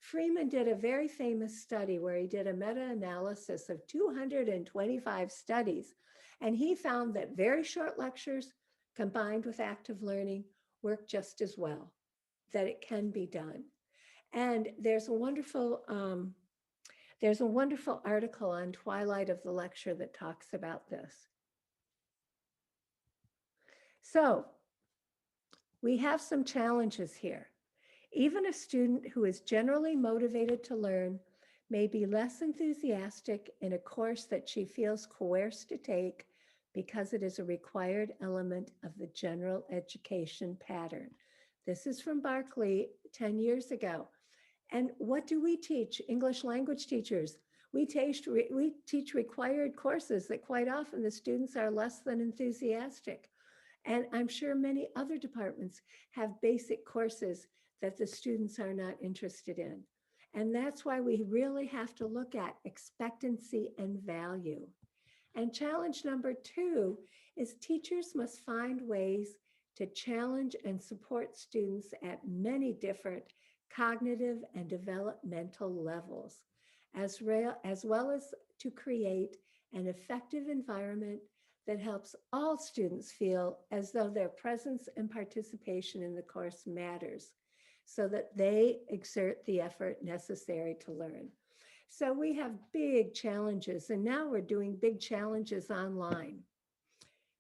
Freeman did a very famous study where he did a meta-analysis of 225 studies, and he found that very short lectures combined with active learning work just as well, that it can be done. And there's a wonderful article on Twilight of the Lecture that talks about this. So we have some challenges here. Even a student who is generally motivated to learn may be less enthusiastic in a course that she feels coerced to take because it is a required element of the general education pattern. This is from Barclay 10 years ago. And what do we teach? English language teachers. We teach required courses that quite often the students are less than enthusiastic. And I'm sure many other departments have basic courses that the students are not interested in. And that's why we really have to look at expectancy and value. And challenge number 2 is teachers must find ways to challenge and support students at many different cognitive and developmental levels, as well as to create an effective environment that helps all students feel as though their presence and participation in the course matters, so that they exert the effort necessary to learn. So we have big challenges, and now we're doing big challenges online.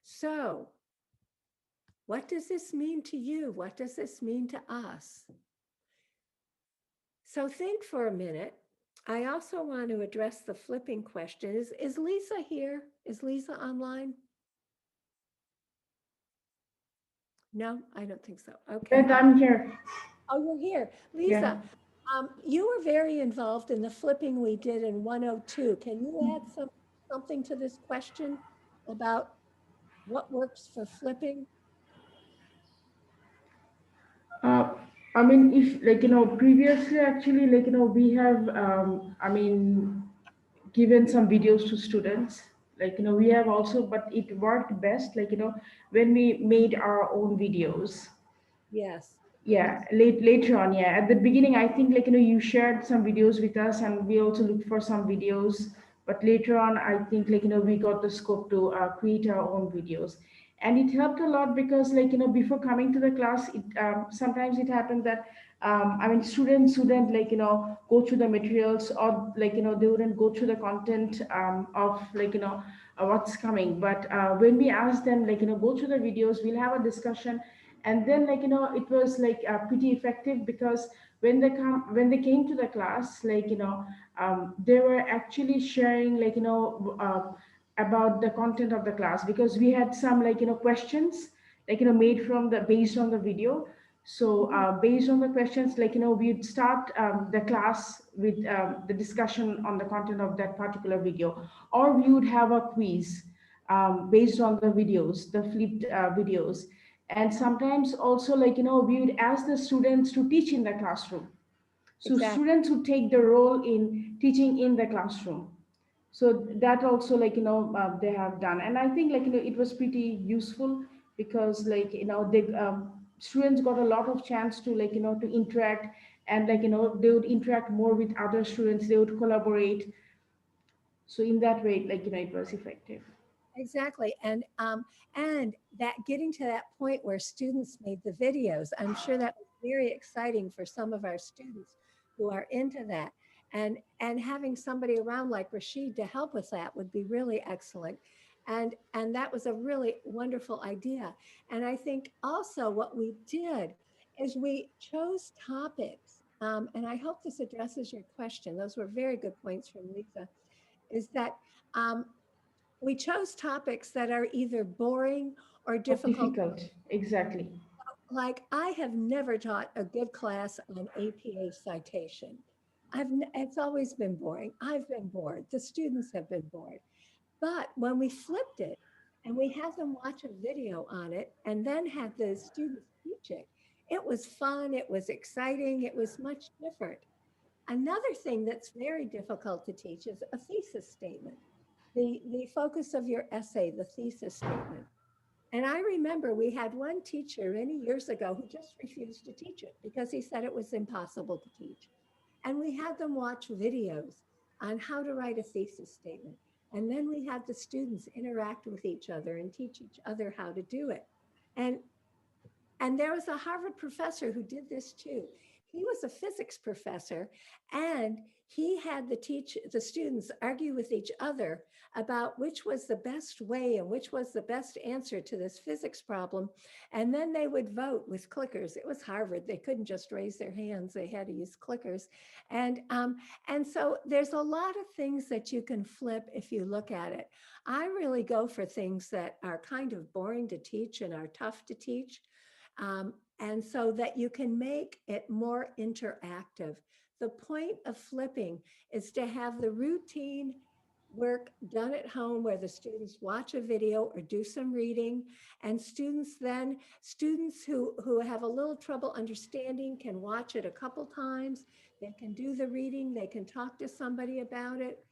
So what does this mean to you? What does this mean to us? So think for a minute. I also want to address the flipping question. Is Lisa here? Is Lisa online? No, I don't think so. Okay. But I'm here. Oh, you're here. Yeah. Lisa, you were very involved in the flipping we did in 102. Can you add something to this question about what works for flipping? I mean, if like, previously actually, like, we have, given some videos to students, like, we have also, but it worked best, like, when we made our own videos. Yes. Yeah, later on, yeah. At the beginning, I think, like, you shared some videos with us and we also looked for some videos. But later on, I think, like, we got the scope to create our own videos. And it helped a lot because, like, before coming to the class, sometimes it happened that, students wouldn't, like, go through the materials, or, like, they wouldn't go through the content of, like, what's coming. But when we ask them, like, go through the videos, we'll have a discussion. And then, like, it was like pretty effective because when they came to the class, like, they were actually sharing, like, about the content of the class, because we had some, like, questions, like, made from based on the video. So based on the questions, like, we'd start the class with the discussion on the content of that particular video, or we would have a quiz based on the videos, the flipped videos. And sometimes also, like, we would ask the students to teach in the classroom. So Exactly. students would take the role in teaching in the classroom. So that also, like, they have done. And I think, like, it was pretty useful because, like, they students got a lot of chance to, like, to interact, and, like, they would interact more with other students, they would collaborate. So in that way, like, it was effective. Exactly. And that getting to that point where students made the videos, I'm sure that was very exciting for some of our students who are into that. And having somebody around like Rashid to help with that would be really excellent. And that was a really wonderful idea. And I think also what we did is we chose topics. And I hope this addresses your question. Those were very good points from Lisa. Is that we chose topics that are either boring or difficult. Exactly. Like, I have never taught a good class on APA citation. It's always been boring. I've been bored. The students have been bored. But when we flipped it and we had them watch a video on it and then had the students teach it, it was fun. It was exciting. It was much different. Another thing that's very difficult to teach is a thesis statement. The focus of your essay, the thesis statement. And I remember we had one teacher many years ago who just refused to teach it because he said it was impossible to teach. And we had them watch videos on how to write a thesis statement. And then we had the students interact with each other and teach each other how to do it. And there was a Harvard professor who did this too. He was a physics professor, and he had the students argue with each other about which was the best way and which was the best answer to this physics problem. And then they would vote with clickers. It was Harvard. They couldn't just raise their hands. They had to use clickers. And so there's a lot of things that you can flip if you look at it. I really go for things that are kind of boring to teach and are tough to teach. And so that you can make it more interactive. The point of flipping is to have the routine work done at home where the students watch a video or do some reading, and students who have a little trouble understanding can watch it a couple times. They can do the reading, they can talk to somebody about it.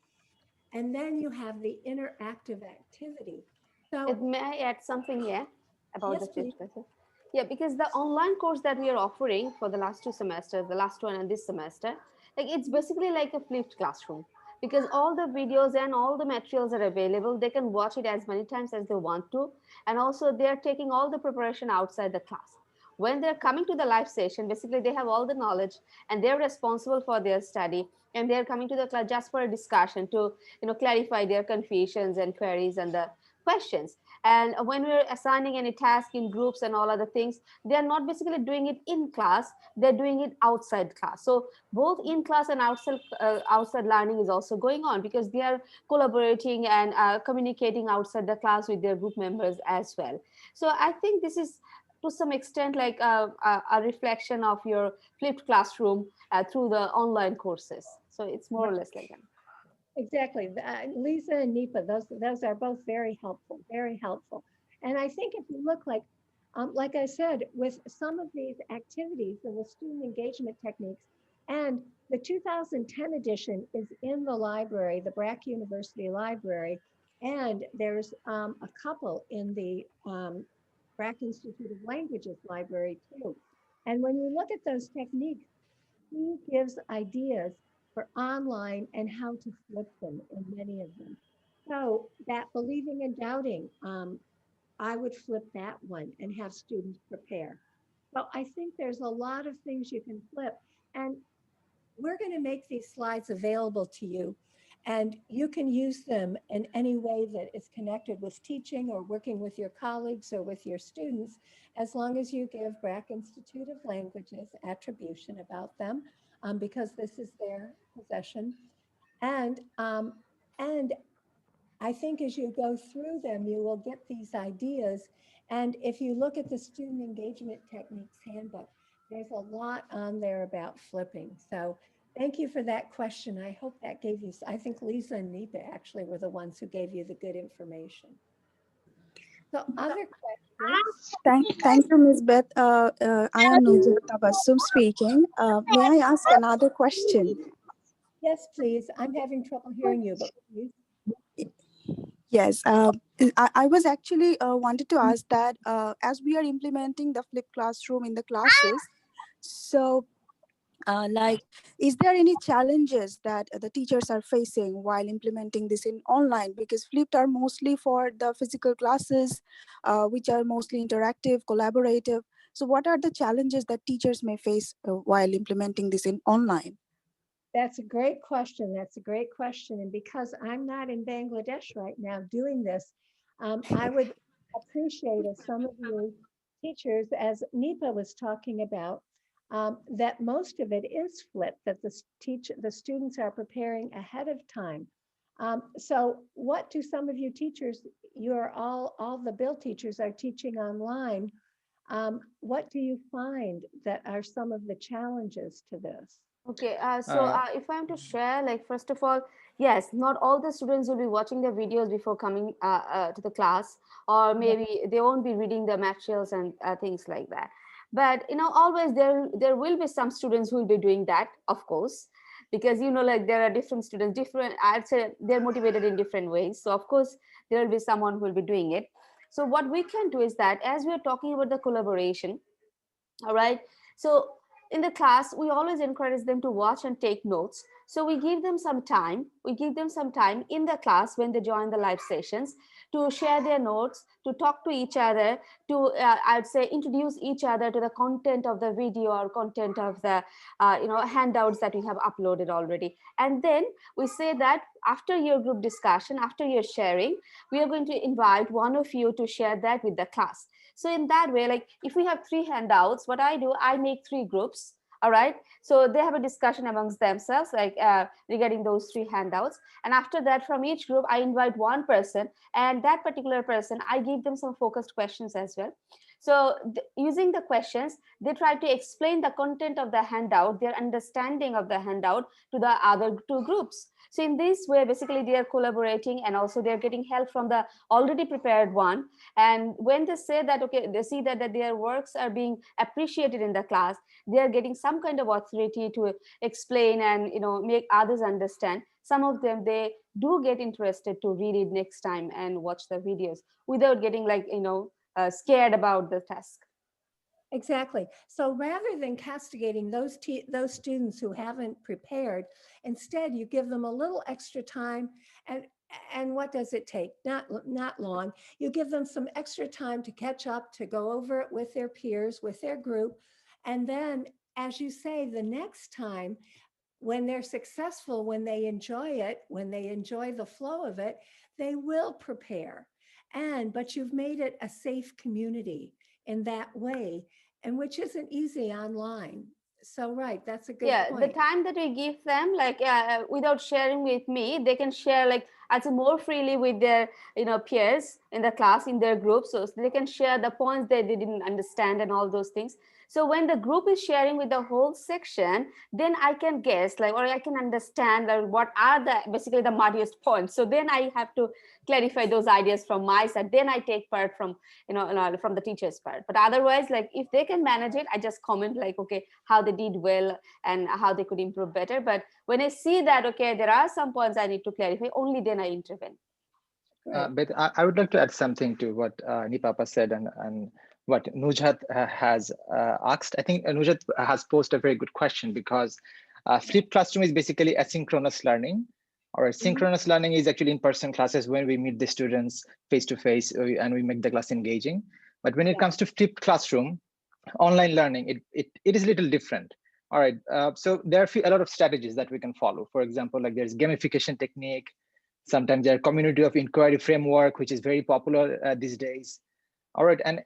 And then you have the interactive activity. So may I add something here about yes, the fifth question? Yeah, because the online course that we are offering for the last 2 semesters, the last one and this semester, like, it's basically like a flipped classroom, because all the videos and all the materials are available. They can watch it as many times as they want to. And also they're taking all the preparation outside the class. When they're coming to the live session, basically they have all the knowledge and they're responsible for their study, and they're coming to the class just for a discussion to, clarify their confusions and queries and the questions. And when we're assigning any task in groups and all other things, they're not basically doing it in class, they're doing it outside class. So both in class and outside learning is also going on, because they are collaborating and communicating outside the class with their group members as well. So I think this is to some extent like a reflection of your flipped classroom through the online courses. So it's more or less like that. Exactly. Lisa and Nipa, those are both very helpful, very helpful. And I think if you look like I said, with some of these activities and the student engagement techniques, and the 2010 edition is in the library, the BRAC University Library, and there's a couple in the BRAC Institute of Languages Library too. And when you look at those techniques, he gives ideas for online and how to flip them in many of them. So that believing and doubting, I would flip that one and have students prepare. So I think there's a lot of things you can flip, and we're going to make these slides available to you, and you can use them in any way that is connected with teaching or working with your colleagues or with your students, as long as you give BRAC Institute of Languages attribution about them, because this is their possession. And I think as you go through them, you will get these ideas. And if you look at the Student Engagement Techniques Handbook, there's a lot on there about flipping. So thank you for that question. I hope that gave you, I think Lisa and Nipa actually were the ones who gave you the good information. So other questions? Thank you, Ms. Beth. I am Nujat Tabassum speaking. May I ask another question? Yes, please. I'm having trouble hearing you, but please. Yes, I was actually wanted to ask that as we are implementing the flipped classroom in the classes, so like, is there any challenges that the teachers are facing while implementing this in online? Because flipped are mostly for the physical classes, which are mostly interactive, collaborative. So what are the challenges that teachers may face while implementing this in online? That's a great question. That's a great question. And because I'm not in Bangladesh right now doing this, I would appreciate if some of you teachers, as Nipa was talking about, that most of it is flipped, that the students are preparing ahead of time. So what do some of you teachers, you're all the Bill teachers are teaching online. What do you find that are some of the challenges to this? Okay, if I'm to share, like, first of all, yes, not all the students will be watching the videos before coming to the class, or maybe they won't be reading the materials and things like that. But, always there will be some students who will be doing that, of course, because, like, there are different students, I'd say they're motivated in different ways. So, of course, there will be someone who will be doing it. So what we can do is that, as we're talking about the collaboration, all right, so in the class, we always encourage them to watch and take notes. So we give them some time. We give them some time in the class when they join the live sessions to share their notes, to talk to each other, to, I'd say, introduce each other to the content of the video or content of the, handouts that we have uploaded already. And then we say that after your group discussion, after your sharing, we are going to invite one of you to share that with the class. So in that way, like, if we have 3 handouts, what I do, I make 3 groups. All right, so they have a discussion amongst themselves, like, regarding those 3 handouts. And after that, from each group, I invite one person, and that particular person, I give them some focused questions as well. So using the questions, they try to explain the content of the handout, their understanding of the handout, to the other 2 groups. So in this way, basically, they are collaborating, and also they're getting help from the already prepared one. And when they say that, okay, they see that their works are being appreciated in the class, they are getting some kind of authority to explain and, make others understand. Some of them, they do get interested to read it next time and watch the videos without getting, like, scared about the task. Exactly. So rather than castigating those students who haven't prepared, instead you give them a little extra time. And what does it take? Not long. You give them some extra time to catch up, to go over it with their peers, with their group. And then, as you say, the next time, when they're successful, when they enjoy it, when they enjoy the flow of it, they will prepare. but you've made it a safe community in that way, and which isn't easy online. So, right, that's a good Yeah, the point. time that we give them, like without sharing with me, they can share, like I'd say, more freely with their peers in the class, in their group, so they can share the points that they didn't understand and all those things. So when the group is sharing with the whole section, then I can guess, like, or I can understand what are the basically the muddiest points. So then I have to clarify those ideas from my side. Then I take part from from the teacher's part. But otherwise, like if they can manage it, I just comment like, okay, how they did well and how they could improve better. But when I see that, okay, there are some points I need to clarify, only then I intervene. But I would like to add something to what Nipapa said and what Nujhat has asked. I think Nujhat has posed a very good question, because flipped classroom is basically asynchronous learning. All right, synchronous learning is actually in-person classes when we meet the students face-to-face and we make the class engaging. But when it comes to flipped classroom, online learning, it is a little different. All right, so there are a lot of strategies that we can follow. For example, like there's gamification technique. Sometimes there are community of inquiry framework, which is very popular these days. All right, and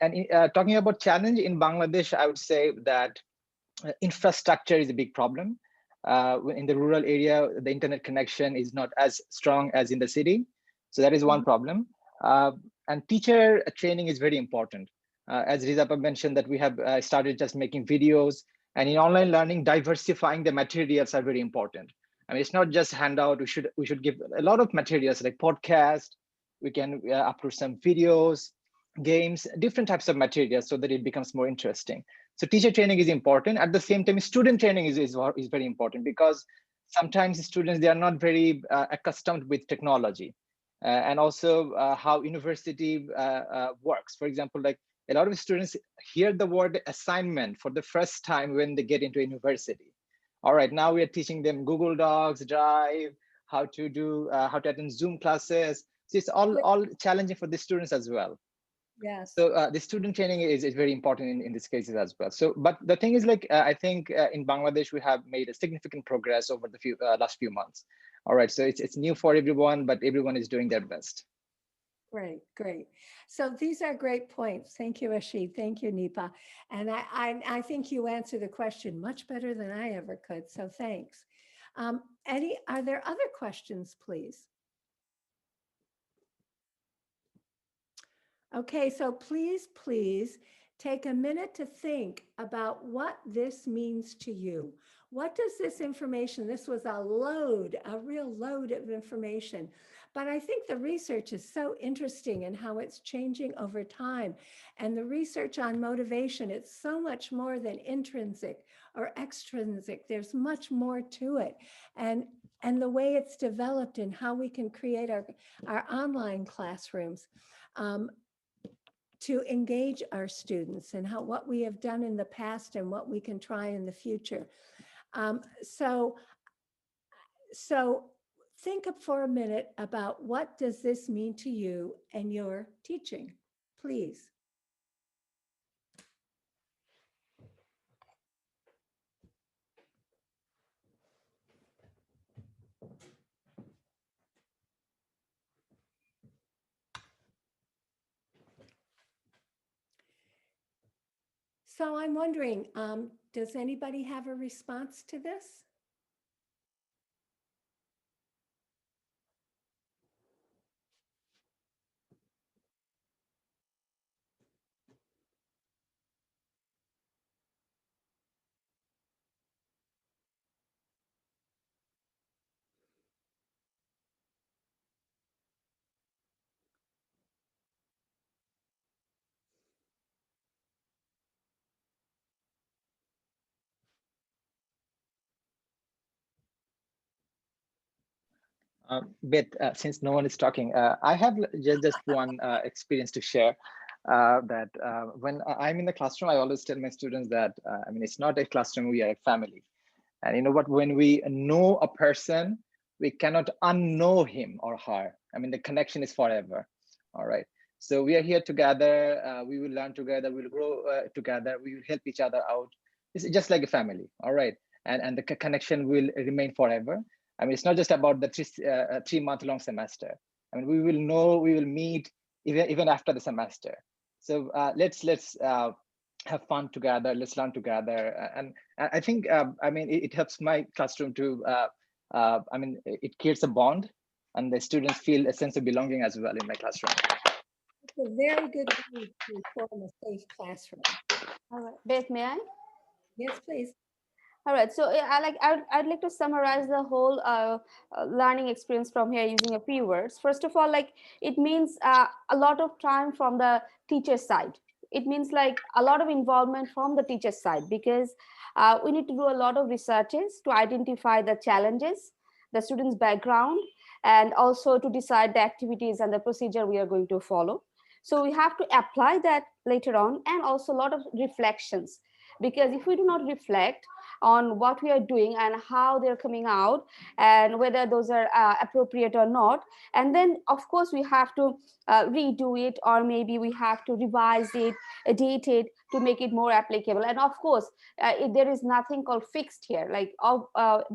talking about challenge in Bangladesh, I would say that infrastructure is a big problem. In the rural area, the internet connection is not as strong as in the city. So that is one problem. And teacher training is very important. As Rizapa mentioned, that we have started just making videos, and in online learning, diversifying the materials are very important. I mean, it's not just handout. We should give a lot of materials like podcast. We can upload some videos, games, different types of materials so that it becomes more interesting. So teacher training is important. At the same time, student training is very important, because sometimes students, they are not very accustomed with technology and also how university works. For example, like a lot of students hear the word assignment for the first time when they get into university. All right, now we are teaching them Google Docs, Drive, how to attend Zoom classes. So it's all challenging for the students as well. Yes. So the student training is very important in these cases as well. So, but the thing is, like, I think in Bangladesh, we have made a significant progress over the last few months. All right, so it's new for everyone, but everyone is doing their best. Great, great. So these are great points. Thank you, Ashid. Thank you, Nipa. And I think you answered the question much better than I ever could. So thanks. Eddie, are there other questions, please? Okay, so please take a minute to think about what this means to you. What does this information, this was a real load of information, but I think the research is so interesting in how it's changing over time. And the research on motivation, it's so much more than intrinsic or extrinsic. There's much more to it. And the way it's developed and how we can create our online classrooms. To engage our students and what we have done in the past and what we can try in the future. So think for a minute about what does this mean to you and your teaching, please. So I'm wondering, does anybody have a response to this? Beth, since no one is talking, I have just one experience to share. That when I'm in the classroom, I always tell my students that I mean, it's not a classroom; we are a family. And you know what? When we know a person, we cannot unknow him or her. I mean, the connection is forever. All right. So we are here together. We will learn together. We will grow together. We will help each other out. It's just like a family. All right. And the connection will remain forever. I mean, it's not just about the 3-month long semester. I mean, we will know, we will meet, even after the semester. So let's have fun together. Let's learn together. And I think I mean it helps my classroom to I mean it creates a bond, and the students feel a sense of belonging as well in my classroom. It's a very good way to form a safe classroom. All right, Beth, may I? Yes, please. All right, so I'd like to summarize the whole learning experience from here using a few words. First of all, like it means a lot of time from the teacher's side. It means like a lot of involvement from the teacher's side, because we need to do a lot of researches to identify the challenges, the student's background, and also to decide the activities and the procedure we are going to follow. So we have to apply that later on, and also a lot of reflections, because if we do not reflect on what we are doing and how they're coming out and whether those are appropriate or not, and then of course we have to redo it, or maybe we have to revise it, edit it to make it more applicable. And of course there is nothing called fixed here, like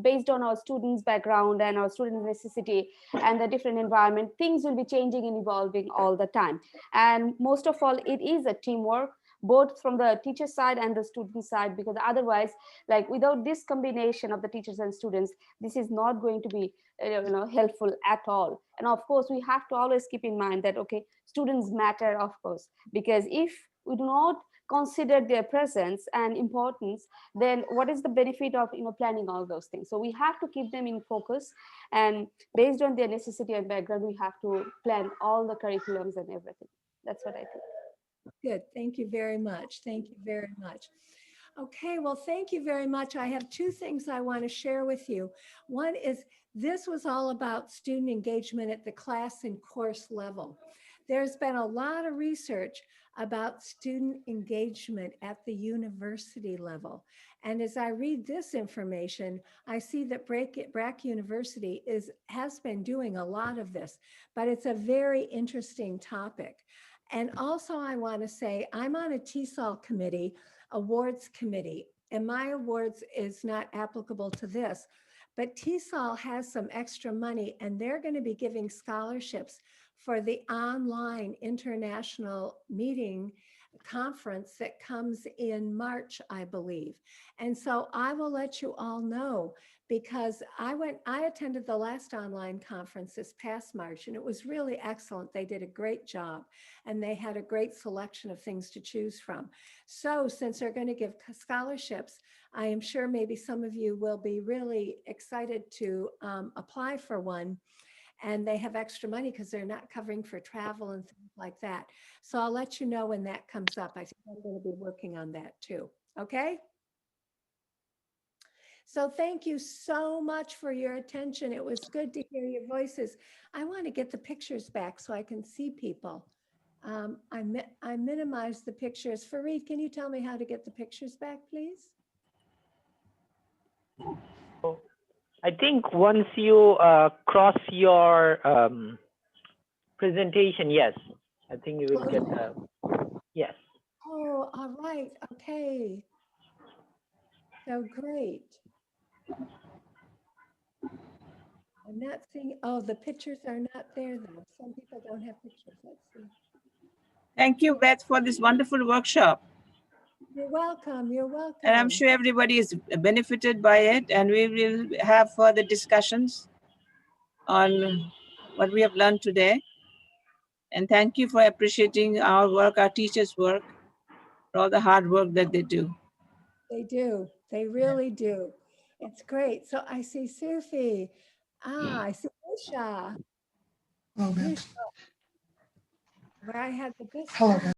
based on our students' background and our student necessity and the different environment, things will be changing and evolving all the time. And most of all, it is a teamwork, both from the teacher side and the student side, because otherwise, like without this combination of the teachers and students, this is not going to be helpful at all. And of course we have to always keep in mind that okay, students matter, of course, because if we do not consider their presence and importance, then what is the benefit of planning all those things? So we have to keep them in focus, and based on their necessity and background, we have to plan all the curriculums and everything. That's what I think. Good. Thank you very much. Thank you very much. Okay, well, thank you very much. I have two things I want to share with you. One is this was all about student engagement at the class and course level. There's been a lot of research about student engagement at the university level. And as I read this information, I see that BRAC University has been doing a lot of this, but it's a very interesting topic. And also I want to say I'm on a TESOL committee, awards committee, and my awards is not applicable to this, but TESOL has some extra money and they're going to be giving scholarships for the online international meeting conference that comes in March, I believe. And so I will let you all know, because I attended the last online conference this past March, and it was really excellent. They did a great job, and they had a great selection of things to choose from. So since they're going to give scholarships, I am sure maybe some of you will be really excited to apply for one. And they have extra money because they're not covering for travel and things like that. So I'll let you know when that comes up. I think I'm going to be working on that too. Okay? So thank you so much for your attention. It was good to hear your voices. I want to get the pictures back so I can see people. I minimized the pictures. Fareed, can you tell me how to get the pictures back, please? I think once you cross your presentation, yes, I think you will get yes. Oh, all right. Okay. So great. I'm not seeing, oh, the pictures are not there though. Some people don't have pictures. Let's see. Thank you, Beth, for this wonderful workshop. You're welcome. You're welcome. And I'm sure everybody is benefited by it, and we will have further discussions on what we have learned today. And thank you for appreciating our work, our teachers' work, for all the hard work that they do. They do. They really do. It's great. So I see Sufi. I see Usha. Hello, Beth. Where I had the best. Hello, Beth.